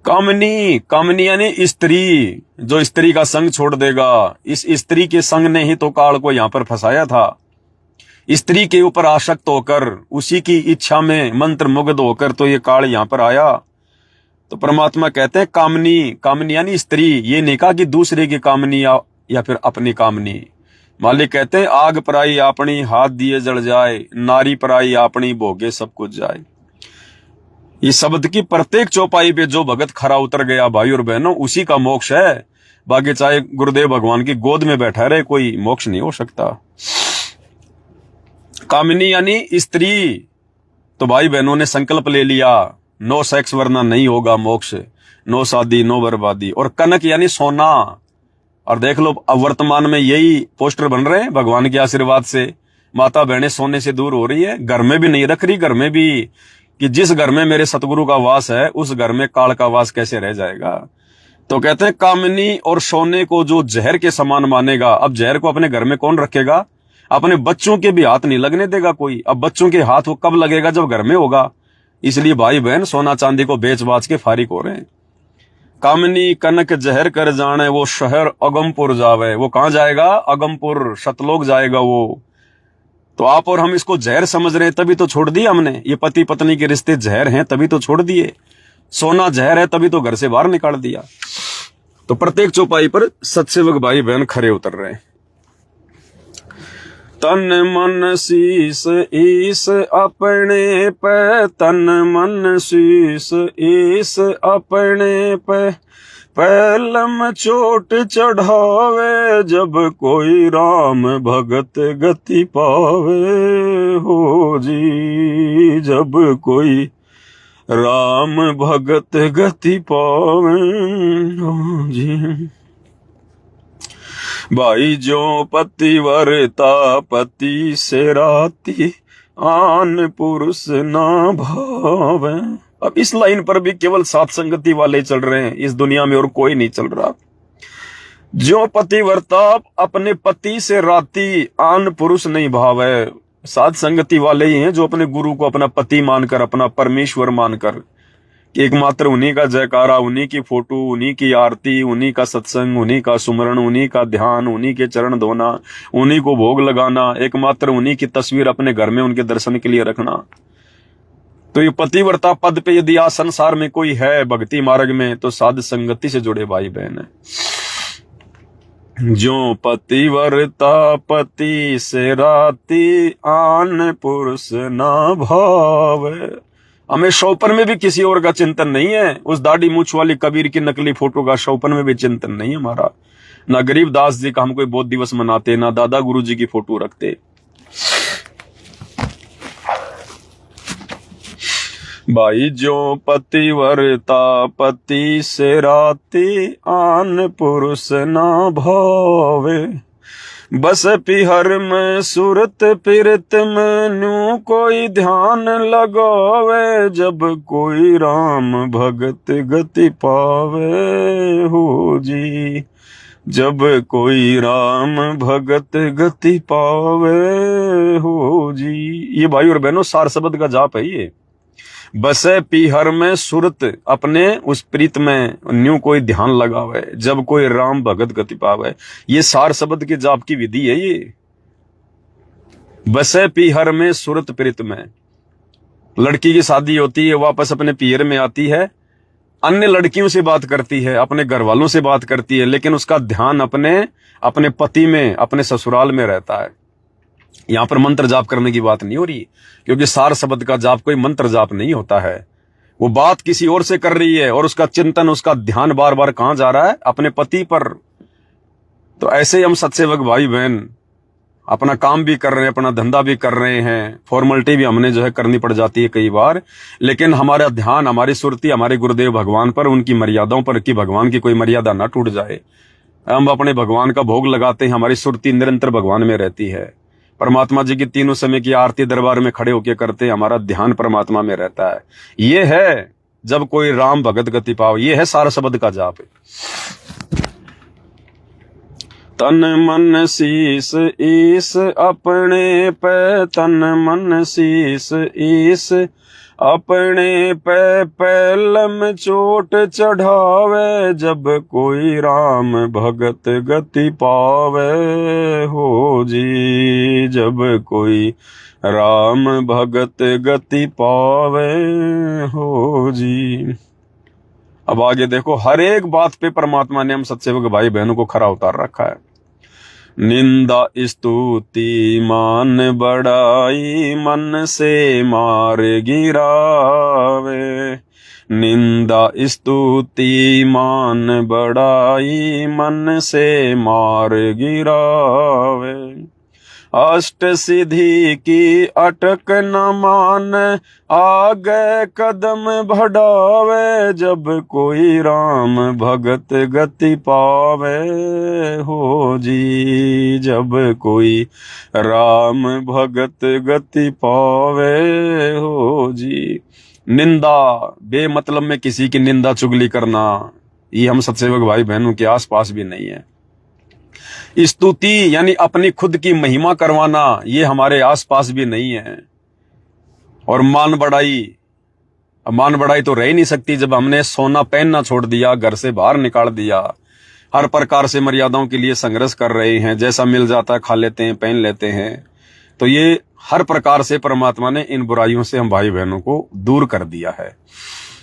कामनी, कामनी यानी स्त्री, जो स्त्री का संग छोड़ देगा। इस स्त्री के संग ने ही तो काल को यहां पर फंसाया था। स्त्री के ऊपर आसक्त होकर, उसी की इच्छा में मंत्र मुग्ध होकर तो ये काल यहां पर आया। तो परमात्मा कहते हैं कामनी, कामनी यानी स्त्री। ये नहीं कहा कि दूसरे की कामनी या फिर अपनी कामनी। मालिक कहते हैं आग पराई अपनी, हाथ दिए जल जाए, नारी पराई अपनी, भोगे सब कुछ जाए। इस शब्द की प्रत्येक चौपाई पे जो भगत खरा उतर गया भाई और बहनों, उसी का मोक्ष है। बाकी चाहे गुरुदेव भगवान की गोद में बैठा रहे, कोई मोक्ष नहीं हो सकता। कामिनी यानी स्त्री। तो भाई बहनों ने संकल्प ले लिया, नो सेक्स वरना नहीं होगा मोक्ष, नो शादी नो बर्बादी। और कनक यानी सोना। और देख लो अब वर्तमान में यही पोस्टर बन रहे हैं भगवान के आशीर्वाद से। माता बहनें सोने से दूर हो रही है, घर में भी नहीं रख रही, घर में भी कि जिस घर में मेरे सतगुरु का वास है उस घर में काल का वास कैसे रह जाएगा। तो कहते हैं कामिनी और सोने को जो जहर के समान मानेगा। अब जहर को अपने घर में कौन रखेगा? अपने बच्चों के भी हाथ नहीं लगने देगा कोई। अब बच्चों के हाथ वो कब लगेगा? जब घर में होगा। इसलिए भाई बहन सोना चांदी को बेच बाच के फारिग हो रहे हैं। कामिनी कनक जहर कर जाने वो शहर अगमपुर जावे। वो कहां जाएगा? अगमपुर, सतलोक जाएगा वो। तो आप और हम इसको जहर समझ रहे हैं, तभी तो छोड़ दिया हमने। ये पति पत्नी के रिश्ते जहर हैं तभी तो छोड़ दिए। सोना जहर है तभी तो घर से बाहर निकाल दिया। तो प्रत्येक चौपाई पर सतसेवक भाई बहन खरे उतर रहे हैं। तन मन शीस ईस अपने पे, तन मन शीस ईस अपने पे, पहलम चोट चढ़ावे, जब कोई राम भगत गति पावे हो जी, जब कोई राम भगत गति पावे हो जी। भाई जो पतिव्रता पति से राती, आन पुरुष ना भावे। अब इस लाइन पर भी केवल सात संगति वाले चल रहे हैं इस दुनिया में, और कोई नहीं चल रहा। जो पतिव्रता अपने पति से राती, आन पुरुष नहीं भावे। सात संगति वाले ही हैं जो अपने गुरु को अपना पति मानकर, अपना परमेश्वर मानकर, एकमात्र उन्हीं का जयकारा, उन्हीं की फोटो, उन्हीं की आरती, उन्हीं का सत्संग, उन्हीं का सुमरण, उन्हीं का ध्यान, उन्हीं के चरण धोना, उन्हीं को भोग लगाना, एकमात्र उन्हीं की तस्वीर अपने घर में उनके दर्शन के लिए रखना। तो ये पतिव्रता पद पे यदि आज संसार में कोई है भक्ति मार्ग में, तो साध संगति से जुड़े भाई बहन है। जो पतिव्रता पति से राती, आन पुरुष ना भावे। हमें शौपन में भी किसी और का चिंतन नहीं है। उस दाढ़ी मूछ वाली कबीर की नकली फोटो का शौपन में भी चिंतन नहीं है हमारा। ना गरीबदास जी का हम कोई बोध दिवस मनाते, ना दादा गुरु जी की फोटो रखते। भाई जो पतिव्रता पति से राती, आन पुरुष ना भावे। बस पिहर में सूरत पिरत में न्यू कोई ध्यान लगावे, जब कोई राम भगत गति पावे हो जी, जब कोई राम भगत गति पावे हो जी। ये भाई और बहनों सार शब्द का जाप है ये। बसे पीहर में सुरत अपने उस प्रीत में न्यू कोई ध्यान लगावे, जब कोई राम भगत गति पावे। ये सार शब्द के जाप की विधि है ये। बसे पीहर में सुरत प्रीत में, लड़की की शादी होती है, वापस अपने पीहर में आती है, अन्य लड़कियों से बात करती है, अपने घर वालों से बात करती है, लेकिन उसका ध्यान अपने पति में, अपने ससुराल में रहता है। यहां पर मंत्र जाप करने की बात नहीं हो रही, क्योंकि सार शब्द का जाप कोई मंत्र जाप नहीं होता है। वो बात किसी और से कर रही है और उसका चिंतन, उसका ध्यान बार बार कहां जा रहा है? अपने पति पर। तो ऐसे ही हम सत्सेवक भाई बहन अपना काम भी कर रहे हैं, अपना धंधा भी कर रहे हैं, फॉर्मेलिटी भी हमने जो है करनी पड़ जाती है कई बार, लेकिन हमारा ध्यान, हमारी सुरती हमारे गुरुदेव भगवान पर, उनकी मर्यादाओं पर, कि भगवान की कोई मर्यादा ना टूट जाए। हम अपने भगवान का भोग लगाते हैं, हमारी सुरती निरंतर भगवान में रहती है। परमात्मा जी की तीनों समय की आरती दरबार में खड़े होकर करते हैं, हमारा ध्यान परमात्मा में रहता है। ये है जब कोई राम भगत गति पाओ, ये है सार शब्द का जाप। तन मन शीस ईस अपने पे, तन मन शीस ईस अपने पे पैलम चोट चढ़ावे, जब कोई राम भगत गति पावे हो जी, जब कोई राम भगत गति पावे हो जी। अब आगे देखो, हर एक बात पे परमात्मा ने हम सत्सेवक भाई बहनों को खरा उतार रखा है। निंदा स्तुति मान बड़ाई, मन से मार गिरावे, निंदा स्तुति मान बड़ाई, मन से मार गिरावे, अष्ट सिद्धि की अटक न मान, आगे कदम बढ़ावे, जब कोई राम भगत गति पावे हो जी, जब कोई राम भगत गति पावे हो जी। निंदा, बेमतलब में किसी की निंदा चुगली करना, ये हम सत्सेवक भाई बहनों के आसपास भी नहीं है। स्तुति यानी अपनी खुद की महिमा करवाना, ये हमारे आसपास भी नहीं है। और मान बढ़ाई तो रह ही नहीं सकती जब हमने सोना पहनना छोड़ दिया, घर से बाहर निकाल दिया, हर प्रकार से मर्यादाओं के लिए संघर्ष कर रहे हैं, जैसा मिल जाता है खा लेते हैं, पहन लेते हैं। तो ये हर प्रकार से परमात्मा ने इन बुराइयों से हम भाई बहनों को दूर कर दिया है।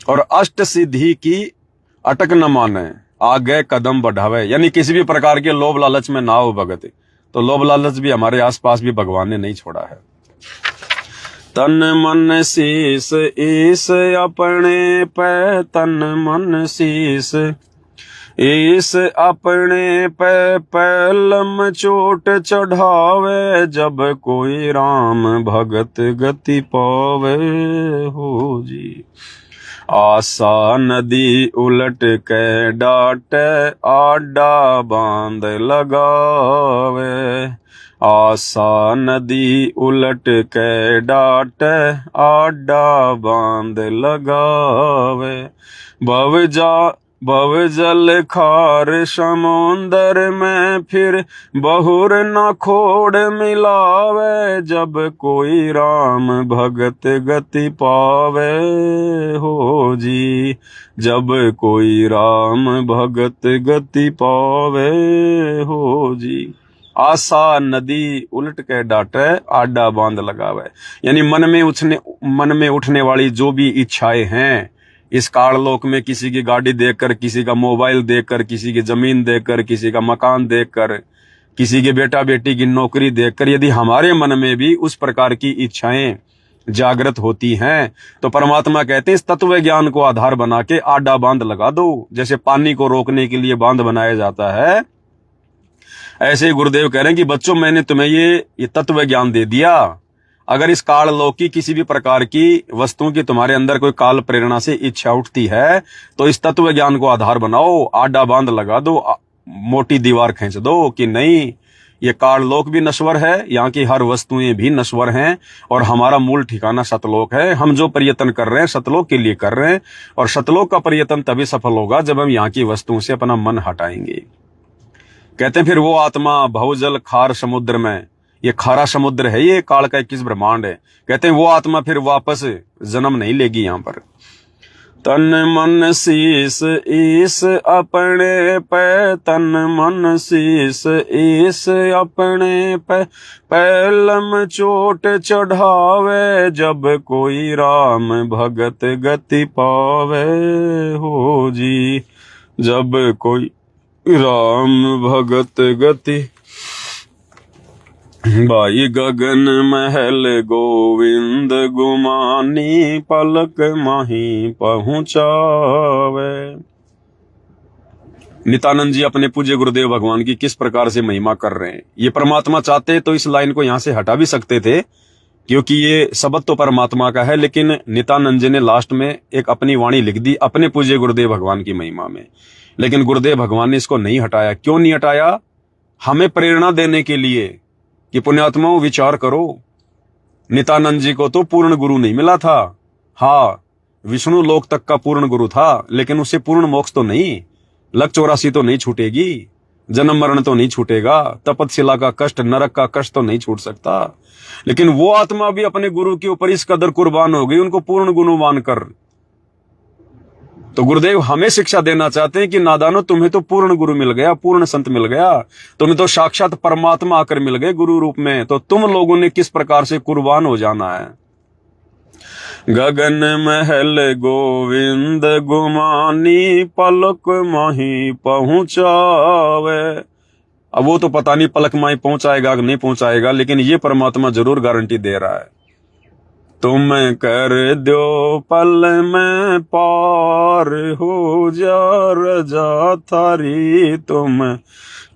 और अष्ट सिद्धि की अटक न माने, आगे कदम बढ़ावे, यानी किसी भी प्रकार के लोभ लालच में ना हो भगत। तो लोभ लालच भी हमारे आसपास भी भगवान ने नहीं छोड़ा है। तन मन शीस ईस अपने पे, तन मन शीस ईस अपने पे पैलम चोट चढ़ावे, जब कोई राम भगत गति पावे हो जी। आशा नदी उलट के डाटे, आडा बांध लगावे, आशा नदी उलट के डाटे, आडा बांध लगावे, भव जल खार समुंदर में, फिर बहुर न खोड़ मिलावे, जब कोई राम भगत गति पावे हो जी, जब कोई राम भगत गति पावे हो जी। आशा नदी उलट के डाटे, आडा बांध लगावे, यानी मन में उठने वाली जो भी इच्छाएं हैं इस काललोक में, किसी की गाड़ी देखकर, किसी का मोबाइल देखकर, किसी की जमीन देखकर, किसी का मकान देखकर, किसी के बेटा बेटी की नौकरी देखकर, यदि हमारे मन में भी उस प्रकार की इच्छाएं जागृत होती हैं, तो परमात्मा कहते हैं इस तत्व ज्ञान को आधार बना के आडा बांध लगा दो। जैसे पानी को रोकने के लिए बांध बनाया जाता है, ऐसे ही गुरुदेव कह रहे हैं कि बच्चों मैंने तुम्हें ये तत्व ज्ञान दे दिया। अगर इस काल लोक की किसी भी प्रकार की वस्तुओं की तुम्हारे अंदर कोई काल प्रेरणा से इच्छा उठती है, तो इस तत्व ज्ञान को आधार बनाओ, आडा बांध लगा दो, मोटी दीवार खींच दो कि नहीं, ये काललोक भी नश्वर है, यहाँ की हर वस्तुएं भी नश्वर हैं, और हमारा मूल ठिकाना सतलोक है। हम जो प्रयत्न कर रहे हैं सतलोक के लिए कर रहे हैं, और सतलोक का प्रयत्न तभी सफल होगा जब हम यहाँ की वस्तुओं से अपना मन हटाएंगे। कहते हैं फिर वो आत्मा भवजल खार समुद्र में, ये खारा समुद्र है, ये काल का 21 ब्रह्मांड है। कहते हैं वो आत्मा फिर वापस जन्म नहीं लेगी यहाँ पर। तन मन शीस ईस अपने पे, तन मन शीस ईस अपने पे, पैलम चोट चढ़ावे, जब कोई राम भगत गति पावे हो जी, जब कोई राम भगत गति। भाई गगन महल गोविंद गुमानी, पलक माही पहुंचावे। नित्यानंद जी अपने पूज्य गुरुदेव भगवान की किस प्रकार से महिमा कर रहे हैं। ये परमात्मा चाहते तो इस लाइन को यहां से हटा भी सकते थे, क्योंकि ये शब्द तो परमात्मा का है, लेकिन नित्यानंद जी ने लास्ट में एक अपनी वाणी लिख दी अपने पूज्य गुरुदेव भगवान की महिमा में। लेकिन गुरुदेव भगवान ने इसको नहीं हटाया। क्यों नहीं हटाया? हमें प्रेरणा देने के लिए कि पुण्यात्माओं विचार करो, नित्यानंद जी को तो पूर्ण गुरु नहीं मिला था। हाँ, विष्णु लोक तक का पूर्ण गुरु था, लेकिन उसे पूर्ण मोक्ष तो नहीं, लक 84 तो नहीं छूटेगी, जन्म मरण तो नहीं छूटेगा, तपतशिला का कष्ट, नरक का कष्ट तो नहीं छूट सकता। लेकिन वो आत्मा भी अपने गुरु के ऊपर इस कदर कुर्बान हो गई, उनको पूर्ण गुरु मानकर। तो गुरुदेव हमें शिक्षा देना चाहते हैं कि नादानो, तुम्हें तो पूर्ण गुरु मिल गया, पूर्ण संत मिल गया, तुम्हें तो साक्षात परमात्मा आकर मिल गए गुरु रूप में, तो तुम लोगों ने किस प्रकार से कुर्बान हो जाना है। गगन महल गोविंद गुमानी, पलक माही पहुंचावे। अब वो तो पता नहीं पलक माही पहुंचाएगा कि नहीं पहुंचाएगा, लेकिन ये परमात्मा जरूर गारंटी दे रहा है। तुम कर दो पल में पार, हो जा रजा थारी, तुम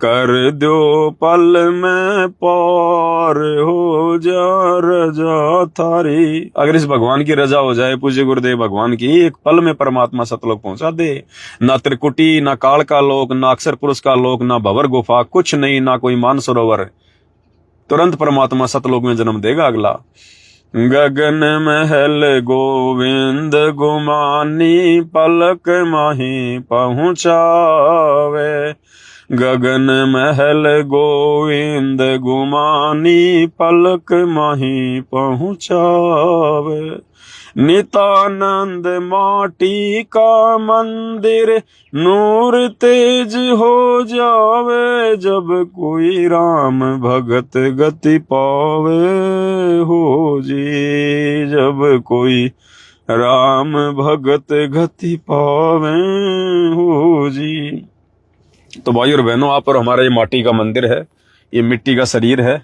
कर दो पल में पार, हो जा रजा थारी। अगर इस भगवान की रजा हो जाए, पूज्य गुरुदेव भगवान की, एक पल में परमात्मा सतलोक पहुंचा दे। ना त्रिकुटी, ना काल का लोक, ना अक्षर पुरुष का लोक, ना भंवर गुफा, कुछ नहीं, ना कोई मानसरोवर, तुरंत परमात्मा सतलोक में जन्म देगा अगला। गगन महल गोविंद गुमानी, पलक माही पहुंचावे। गगन महल गोविंद गुमानी, पलक माही पहुंचावे। नित्यानंद माटी का मंदिर, नूर तेज हो जावे, जब कोई राम भगत गति पावे हो जी, जब कोई राम भगत गति पावे हो जी। तो भाई और बहनों, आप और हमारा ये माटी का मंदिर है, ये मिट्टी का शरीर है।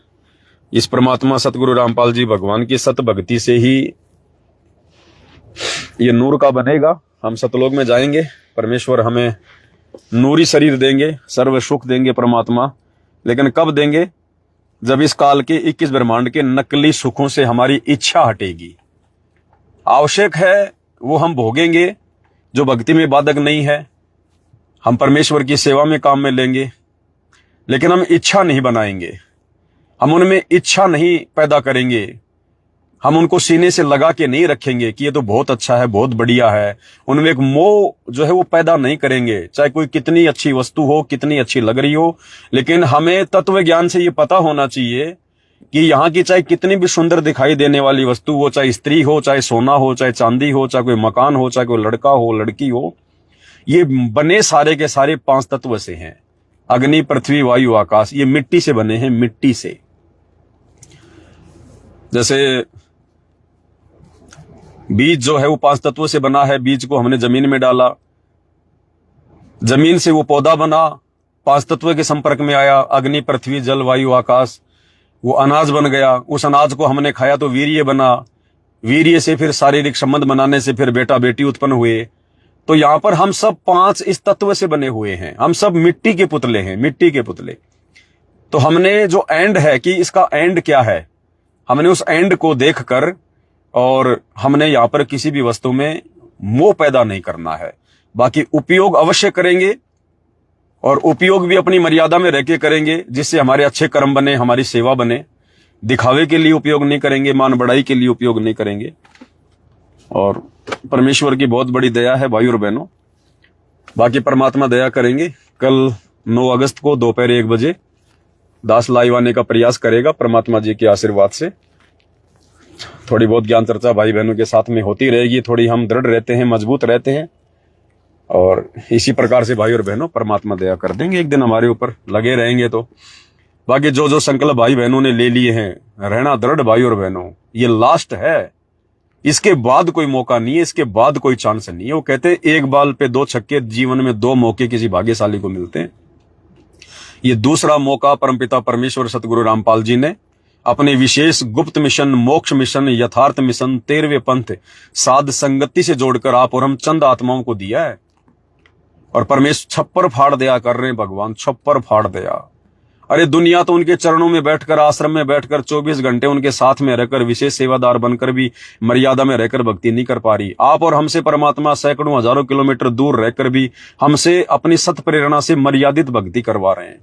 इस परमात्मा सतगुरु रामपाल जी भगवान की सत भक्ति से ही ये नूर का बनेगा। हम सतलोक में जाएंगे, परमेश्वर हमें नूरी शरीर देंगे, सर्व सुख देंगे परमात्मा। लेकिन कब देंगे? जब इस काल के 21 ब्रह्मांड के नकली सुखों से हमारी इच्छा हटेगी। आवश्यक है वो हम भोगेंगे, जो भक्ति में बाधक नहीं है, हम परमेश्वर की सेवा में काम में लेंगे, लेकिन हम इच्छा नहीं बनाएंगे, हम उनमें इच्छा नहीं पैदा करेंगे, हम उनको सीने से लगा के नहीं रखेंगे कि ये तो बहुत अच्छा है, बहुत बढ़िया है। उनमें एक मोह जो है वो पैदा नहीं करेंगे, चाहे कोई कितनी अच्छी वस्तु हो, कितनी अच्छी लग रही हो। लेकिन हमें तत्व ज्ञान से ये पता होना चाहिए कि यहाँ की चाहे कितनी भी सुंदर दिखाई देने वाली वस्तु हो, चाहे स्त्री हो, चाहे सोना हो, चाहे चांदी हो, चाहे कोई मकान हो, चाहे कोई लड़का हो, लड़की हो, ये बने सारे के सारे 5 तत्व से हैं। अग्नि, पृथ्वी, वायु, आकाश, ये मिट्टी से बने हैं, मिट्टी से। जैसे बीज जो है वो 5 तत्वों से बना है, बीज को हमने जमीन में डाला, जमीन से वो पौधा बना, 5 तत्वों के संपर्क में आया, अग्नि, पृथ्वी, जल, वायु, आकाश, वो अनाज बन गया। उस अनाज को हमने खाया तो वीर्य बना, वीर्य से फिर शारीरिक संबंध बनाने से फिर बेटा बेटी उत्पन्न हुए। तो यहां पर हम सब 5 इस तत्व से बने हुए हैं, हम सब मिट्टी के पुतले हैं, मिट्टी के पुतले। तो हमने जो एंड है कि इसका एंड क्या है, हमने उस एंड को देखकर, और हमने यहां पर किसी भी वस्तु में मोह पैदा नहीं करना है। बाकी उपयोग अवश्य करेंगे, और उपयोग भी अपनी मर्यादा में रह के करेंगे, जिससे हमारे अच्छे कर्म बने, हमारी सेवा बने। दिखावे के लिए उपयोग नहीं करेंगे, मान बढ़ाई के लिए उपयोग नहीं करेंगे। और परमेश्वर की बहुत बड़ी दया है भाई और बहनों। बाकी परमात्मा दया करेंगे। कल 9 अगस्त को दोपहर 1 बजे दास लाइव आने का प्रयास करेगा परमात्मा जी के आशीर्वाद से। थोड़ी बहुत ज्ञान चर्चा भाई बहनों के साथ में होती रहेगी। थोड़ी हम दृढ़ रहते हैं, मजबूत रहते हैं, और इसी प्रकार से भाई और बहनों परमात्मा दया कर देंगे। एक दिन हमारे ऊपर लगे रहेंगे तो। बाकी जो जो संकल्प भाई बहनों ने ले लिए हैं, रहना दृढ़ भाई और बहनों। ये लास्ट है, इसके बाद कोई मौका नहीं है, इसके बाद कोई चांस नहीं है। वो कहते हैं एक बाल पे 2 छक्के, जीवन में 2 मौके किसी भाग्यशाली को मिलते हैं। ये दूसरा मौका परमपिता परमेश्वर सतगुरु रामपाल जी ने अपने विशेष गुप्त मिशन, मोक्ष मिशन, यथार्थ मिशन, 13वें पंथ साध संगति से जोड़कर आप और हम चंद आत्माओं को दिया है। और परमेश्वर छप्पर फाड़ दया कर रहे हैं भगवान, छप्पर फाड़ दया। अरे दुनिया तो उनके चरणों में बैठकर, आश्रम में बैठकर 24 घंटे उनके साथ में रहकर, विशेष सेवादार बनकर भी मर्यादा में रहकर भक्ति नहीं कर पा रही। आप और हमसे परमात्मा सैकड़ों हजारों किलोमीटर दूर रहकर भी हमसे अपनी सत प्रेरणा से मर्यादित भक्ति करवा रहे हैं।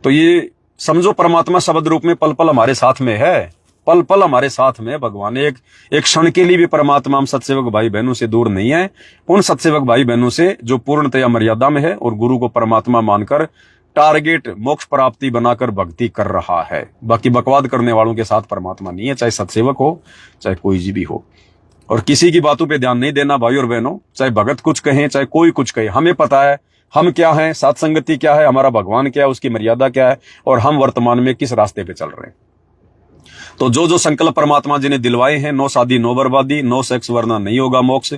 तो ये समझो परमात्मा शब्द रूप में पल पल हमारे साथ में है, पल पल हमारे साथ में भगवान। एक क्षण के लिए भी परमात्मा हम सत्सेवक भाई बहनों से दूर नहीं है। उन सत्सेवक भाई बहनों से जो पूर्णतया मर्यादा में है और गुरु को परमात्मा मानकर टारगेट मोक्ष प्राप्ति बनाकर भक्ति कर रहा है। बाकी बकवाद करने वालों के साथ परमात्मा नहीं है, चाहे सत्सेवक हो, चाहे कोई जी भी हो। और किसी की बातों पे ध्यान नहीं देना भाई और बहनों। चाहे भगत कुछ कहें, चाहे कोई कुछ कहे, हमें पता है हम क्या हैं, सत्संगति क्या है, हमारा भगवान क्या है, उसकी मर्यादा क्या है, और हम वर्तमान में किस रास्ते पे चल रहे हैं। तो जो जो संकल्प परमात्मा जी ने दिलवाए हैं, नो शादी नो बर्बादी, नो सेक्स वरना नहीं होगा मोक्ष,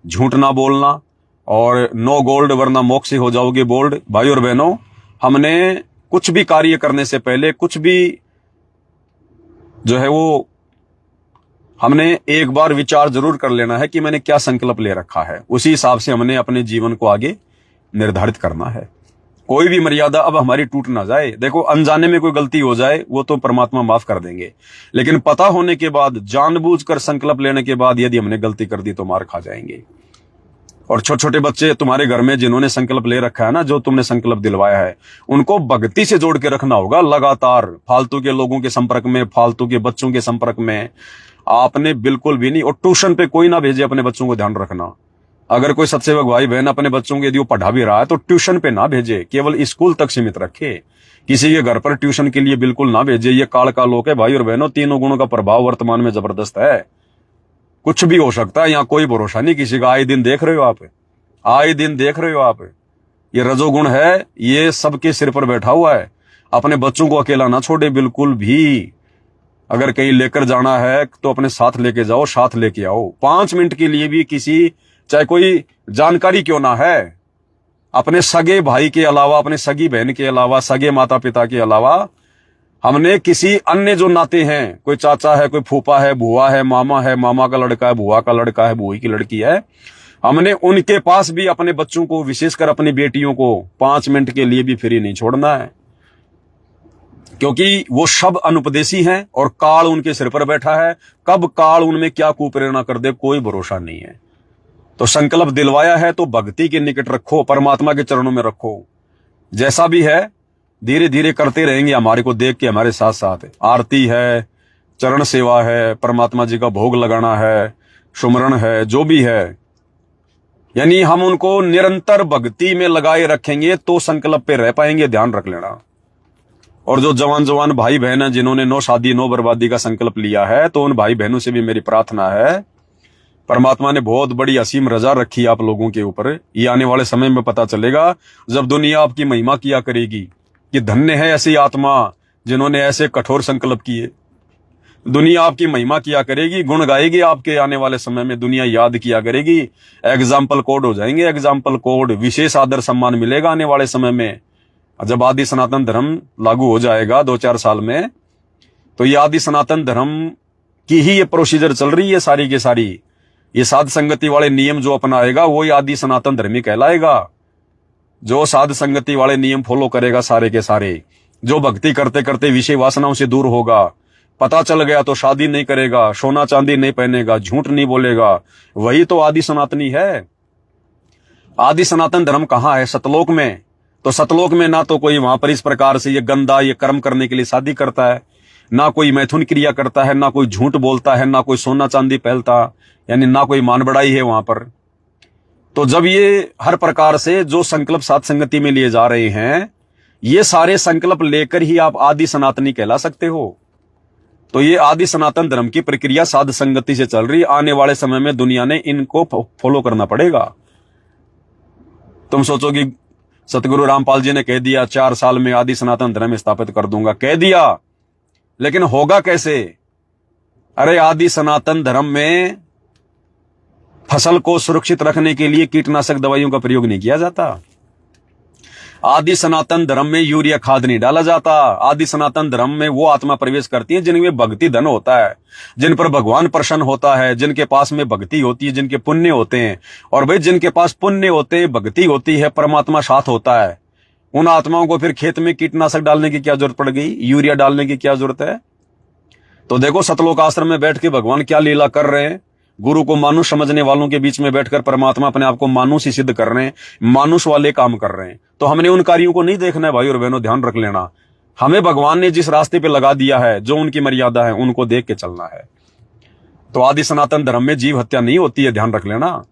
झूठ ना बोलना, और नो गोल्ड वरना मोक्ष से हो जाओगे बोल्ड। भाई और बहनों, हमने कुछ भी कार्य करने से पहले, कुछ भी जो है वो हमने एक बार विचार जरूर कर लेना है कि मैंने क्या संकल्प ले रखा है। उसी हिसाब से हमने अपने जीवन को आगे निर्धारित करना है। कोई भी मर्यादा अब हमारी टूट ना जाए। देखो, अनजाने में कोई गलती हो जाए वो तो परमात्मा माफ कर देंगे, लेकिन पता होने के बाद, जानबूझकर संकल्प लेने के बाद यदि हमने गलती कर दी तो मार खा जाएंगे। और छोटे छोटे बच्चे तुम्हारे घर में जिन्होंने संकल्प ले रखा है ना, जो तुमने संकल्प दिलवाया है, उनको भक्ति से जोड़ के रखना होगा लगातार। फालतू के लोगों के संपर्क में, फालतू के बच्चों के संपर्क में आपने बिल्कुल भी नहीं। और ट्यूशन पे कोई ना भेजे अपने बच्चों को, ध्यान रखना। अगर कोई सत्सेवक भाई बहन अपने बच्चों को यदि वो पढ़ा भी रहा है तो ट्यूशन पे ना भेजे, केवल स्कूल तक सीमित रखे। किसी के घर पर ट्यूशन के लिए बिल्कुल ना भेजे। ये काल का लोक है भाई और बहनों। तीनों गुणों का प्रभाव वर्तमान में जबरदस्त है। कुछ भी हो सकता है, यहाँ कोई भरोसा नहीं किसी का। आए दिन देख रहे हो आप, आए दिन देख रहे हो आप। ये रजोगुण है, ये सबके सिर पर बैठा हुआ है। अपने बच्चों को अकेला ना छोड़े बिल्कुल भी। अगर कहीं लेकर जाना है तो अपने साथ लेके जाओ, साथ लेके आओ। 5 मिनट के लिए भी किसी, चाहे कोई जानकारी क्यों ना है, अपने सगे भाई के अलावा, अपने सगी बहन के अलावा, सगे माता पिता के अलावा, हमने किसी अन्य जो नाते हैं, कोई चाचा है, कोई फूफा है, बुआ है, मामा है, मामा का लड़का है, बुआ का लड़का है, बुई की लड़की है, हमने उनके पास भी अपने बच्चों को, विशेषकर अपनी बेटियों को 5 मिनट के लिए भी फ्री नहीं छोड़ना है। क्योंकि वो सब अनुपदेशी हैं और काल उनके सिर पर बैठा है। कब काल उनमें क्या कुप्रेरणा कर दे कोई भरोसा नहीं है। तो संकल्प दिलवाया है तो भक्ति के निकट रखो, परमात्मा के चरणों में रखो। जैसा भी है धीरे धीरे करते रहेंगे, हमारे को देख के हमारे साथ साथ। आरती है, चरण सेवा है, परमात्मा जी का भोग लगाना है, सुमरण है, जो भी है, यानी हम उनको निरंतर भक्ति में लगाए रखेंगे तो संकल्प पे रह पाएंगे, ध्यान रख लेना। और जो जवान जवान भाई बहन हैं जिन्होंने नो शादी नो बर्बादी का संकल्प लिया है, तो उन भाई बहनों से भी मेरी प्रार्थना है, परमात्मा ने बहुत बड़ी असीम रजा रखी आप लोगों के ऊपर। ये आने वाले समय में पता चलेगा जब दुनिया आपकी महिमा किया करेगी कि धन्य है ऐसी आत्मा जिन्होंने ऐसे कठोर संकल्प किए। दुनिया आपकी महिमा किया करेगी, गुण गाएगी आपके। आने वाले समय में दुनिया याद किया करेगी। एग्जाम्पल कोड हो जाएंगे, एग्जाम्पल कोड। विशेष आदर सम्मान मिलेगा आने वाले समय में। जब आदि सनातन धर्म लागू हो जाएगा 2-4 साल में, तो ये आदि सनातन धर्म की ही ये प्रोसीजर चल रही है सारी की सारी। ये साध संगति वाले नियम जो अपनाएगा वो ही आदि सनातन धर्मी कहलाएगा। जो साध संगति वाले नियम फॉलो करेगा सारे के सारे, जो भक्ति करते करते विषय वासनाओं से दूर होगा, पता चल गया तो शादी नहीं करेगा, सोना चांदी नहीं पहनेगा, झूठ नहीं बोलेगा, वही तो आदि सनातनी है। आदि सनातन धर्म कहाँ है? सतलोक में। तो सतलोक में ना तो कोई वहां पर इस प्रकार से ये गंदा ये कर्म करने के लिए शादी करता है, ना कोई मैथुन क्रिया करता है, ना कोई झूठ बोलता है, ना कोई सोना चांदी पहनता, यानी ना कोई मान बढ़ाई है वहां पर। तो जब ये हर प्रकार से जो संकल्प साध संगति में लिए जा रहे हैं, ये सारे संकल्प लेकर ही आप आदि सनातनी कहला सकते हो। तो ये आदि सनातन धर्म की प्रक्रिया साध संगति से चल रही, आने वाले समय में दुनिया ने इनको फॉलो करना पड़ेगा। तुम सोचो कि सतगुरु रामपाल जी ने कह दिया 4 साल में आदि सनातन धर्म स्थापित कर दूंगा, कह दिया, लेकिन होगा कैसे? अरे आदि सनातन धर्म में फसल को सुरक्षित रखने के लिए कीटनाशक दवाइयों का प्रयोग नहीं किया जाता। आदि सनातन धर्म में यूरिया खाद नहीं डाला जाता। आदि सनातन धर्म में वो आत्मा प्रवेश करती है जिनमें भक्ति धन होता है, जिन पर भगवान प्रसन्न होता है, जिनके पास में भक्ति होती है, जिनके पुण्य होते हैं। और भाई जिनके पास पुण्य होते हैं, भक्ति होती है, परमात्मा साथ होता है, उन आत्माओं को फिर खेत में कीटनाशक डालने की क्या जरूरत पड़ गई, यूरिया डालने की क्या जरूरत है? तो देखो सतलोक आश्रम में बैठ के भगवान क्या लीला कर रहे हैं। गुरु को मानुष समझने वालों के बीच में बैठकर परमात्मा अपने आप को मानुष ही सिद्ध कर रहे हैं, मानुष वाले काम कर रहे हैं। तो हमने उन कार्यों को नहीं देखना है भाई और बहनों, ध्यान रख लेना। हमें भगवान ने जिस रास्ते पे लगा दिया है, जो उनकी मर्यादा है, उनको देख के चलना है। तो आदि सनातन धर्म में जीव हत्या नहीं होती है, ध्यान रख लेना।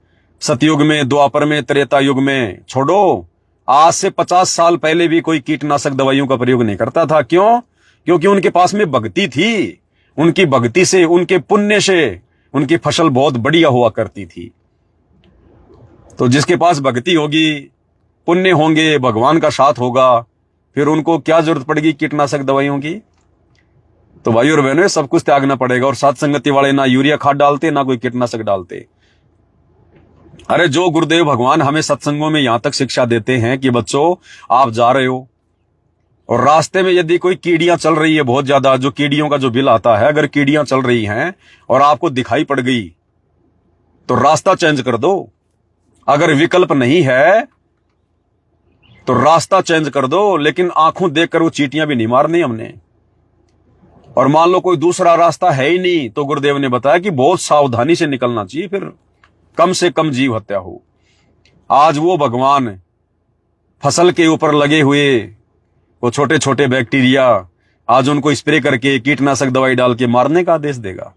सतयुग में, द्वापर में, त्रेता युग में छोड़ो, आज से 50 साल पहले भी कोई कीटनाशक दवाइयों का प्रयोग नहीं करता था। क्यों? क्योंकि उनके पास में भक्ति थी। उनकी भक्ति से, उनके पुण्य से उनकी फसल बहुत बढ़िया हुआ करती थी। तो जिसके पास भक्ति होगी, पुण्य होंगे, भगवान का साथ होगा, फिर उनको क्या जरूरत पड़ेगी कीटनाशक दवाइयों की? तो भाई और बहनों, सब कुछ त्यागना पड़ेगा। और साथ संगति वाले ना यूरिया खाद डालते, ना कोई कीटनाशक डालते। अरे जो गुरुदेव भगवान हमें सत्संगों में यहां तक शिक्षा देते हैं कि बच्चों आप जा रहे हो और रास्ते में यदि कोई कीड़ियां चल रही है बहुत ज्यादा, जो कीड़ियों का जो बिल आता है, अगर कीड़ियां चल रही हैं और आपको दिखाई पड़ गई तो रास्ता चेंज कर दो। अगर विकल्प नहीं है तो रास्ता चेंज कर दो, लेकिन आंखों देखकर वो चींटियां भी नहीं मारनी हमने। और मान लो कोई दूसरा रास्ता है ही नहीं, तो गुरुदेव ने बताया कि बहुत सावधानी से निकलना चाहिए, फिर कम से कम जीव हत्या हो। आज वो भगवान फसल के ऊपर लगे हुए वो छोटे छोटे बैक्टीरिया, आज उनको स्प्रे करके कीटनाशक दवाई डाल के मारने का आदेश देगा।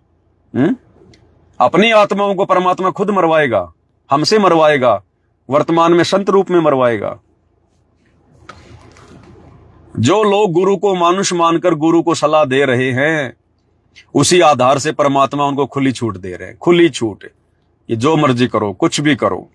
अपनी आत्माओं को परमात्मा खुद मरवाएगा, हमसे मरवाएगा, वर्तमान में संत रूप में मरवाएगा। जो लोग गुरु को मानुष मानकर गुरु को सलाह दे रहे हैं, उसी आधार से परमात्मा उनको खुली छूट दे रहे हैं। खुली छूट, ये जो मर्जी करो, कुछ भी करो।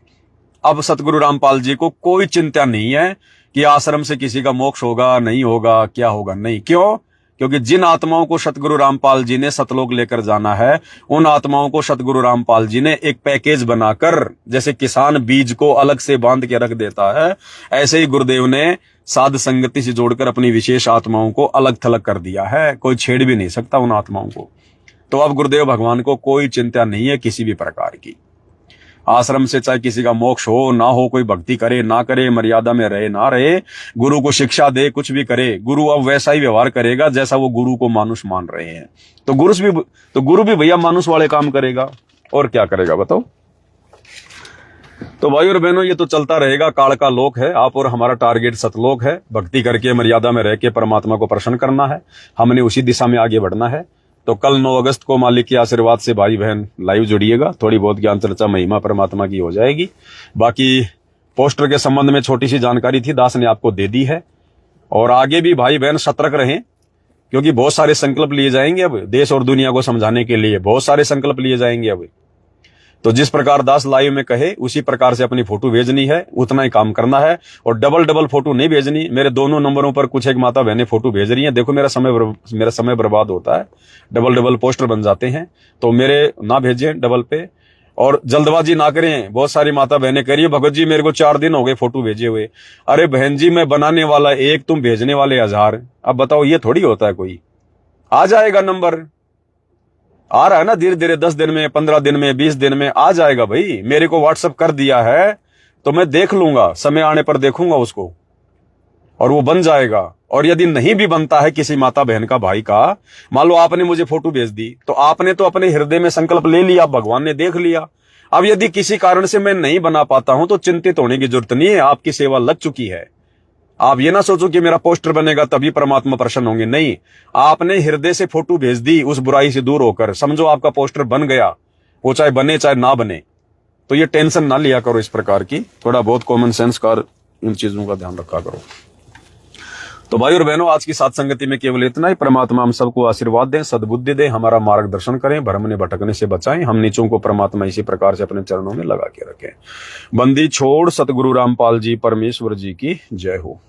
अब सतगुरु रामपाल जी को कोई चिंता नहीं है कि आश्रम से किसी का मोक्ष होगा, नहीं होगा, क्या होगा, नहीं। क्यों? क्योंकि जिन आत्माओं को सतगुरु रामपाल जी ने सतलोक लेकर जाना है, उन आत्माओं को सतगुरु रामपाल जी ने एक पैकेज बनाकर, जैसे किसान बीज को अलग से बांध के रख देता है, ऐसे ही गुरुदेव ने साध संगति से जोड़कर अपनी विशेष आत्माओं को अलग थलग कर दिया है। कोई छेड़ भी नहीं सकता उन आत्माओं को। तो अब गुरुदेव भगवान को कोई चिंता नहीं है किसी भी प्रकार की। आश्रम से चाहे किसी का मोक्ष हो ना हो, कोई भक्ति करे ना करे, मर्यादा में रहे ना रहे, गुरु को शिक्षा दे, कुछ भी करे, गुरु अब वैसा ही व्यवहार करेगा जैसा वो गुरु को मानुष मान रहे हैं। तो गुरु भी भैया मानुष वाले काम करेगा, और क्या करेगा बताओ। तो भाई और बहनों, ये तो चलता रहेगा, काल का लोक है। आप और हमारा टारगेट सतलोक है। भक्ति करके, मर्यादा में रह के परमात्मा को प्रसन्न करना है। हमने उसी दिशा में आगे बढ़ना है। तो कल 9 अगस्त को मालिक के आशीर्वाद से भाई बहन लाइव जुड़िएगा। थोड़ी बहुत ज्ञान चर्चा महिमा परमात्मा की हो जाएगी। बाकी पोस्टर के संबंध में छोटी सी जानकारी थी, दास ने आपको दे दी है। और आगे भी भाई बहन सतर्क रहें, क्योंकि बहुत सारे संकल्प लिए जाएंगे। अब देश और दुनिया को समझाने के लिए बहुत सारे संकल्प लिए जाएंगे। अब तो जिस प्रकार दास लाइव में कहे, उसी प्रकार से अपनी फोटो भेजनी है, उतना ही काम करना है। और डबल फोटो नहीं भेजनी। मेरे दोनों नंबरों पर कुछ एक माता बहनें फोटो भेज रही हैं। देखो मेरा समय बर्बाद होता है, डबल पोस्टर बन जाते हैं। तो मेरे ना भेजें डबल पे, और जल्दबाजी ना करें। बहुत सारी माता बहनें कह रही है, भगत जी मेरे को 4 दिन हो गए फोटो भेजे हुए। अरे बहन जी, मैं बनाने वाला 1, तुम भेजने वाले 1000। अब बताओ, ये थोड़ी होता है। कोई आ जाएगा, नंबर आ रहा है ना, धीरे धीरे 10 दिन में, 15 दिन में, 20 दिन में आ जाएगा। भाई मेरे को व्हाट्सएप कर दिया है तो मैं देख लूंगा, समय आने पर देखूंगा उसको, और वो बन जाएगा। और यदि नहीं भी बनता है किसी माता बहन का, भाई का, मान लो आपने मुझे फोटो भेज दी, तो आपने तो अपने हृदय में संकल्प ले लिया, भगवान ने देख लिया। अब यदि किसी कारण से मैं नहीं बना पाता हूं तो चिंतित होने की जरूरत नहीं है, आपकी सेवा लग चुकी है। आप ये ना सोचो कि मेरा पोस्टर बनेगा तभी परमात्मा प्रसन्न होंगे, नहीं। आपने हृदय से फोटो भेज दी उस बुराई से दूर होकर, समझो आपका पोस्टर बन गया, वो चाहे बने चाहे ना बने। तो ये टेंशन ना लिया करो इस प्रकार की, थोड़ा बहुत कॉमन सेंस का इन चीजों का ध्यान रखा करो। तो भाई और बहनों, आज की सत्संगति में केवल इतना ही। परमात्मा हम सबको आशीर्वाद दें, सद्बुद्धि दें, हमारा मार्गदर्शन करें, भ्रम ने भटकने से बचाएं, हम नीचों को परमात्मा इसी प्रकार से अपने चरणों में लगा के रखें। बंदी छोड़ सतगुरु रामपाल जी परमेश्वर जी की जय हो।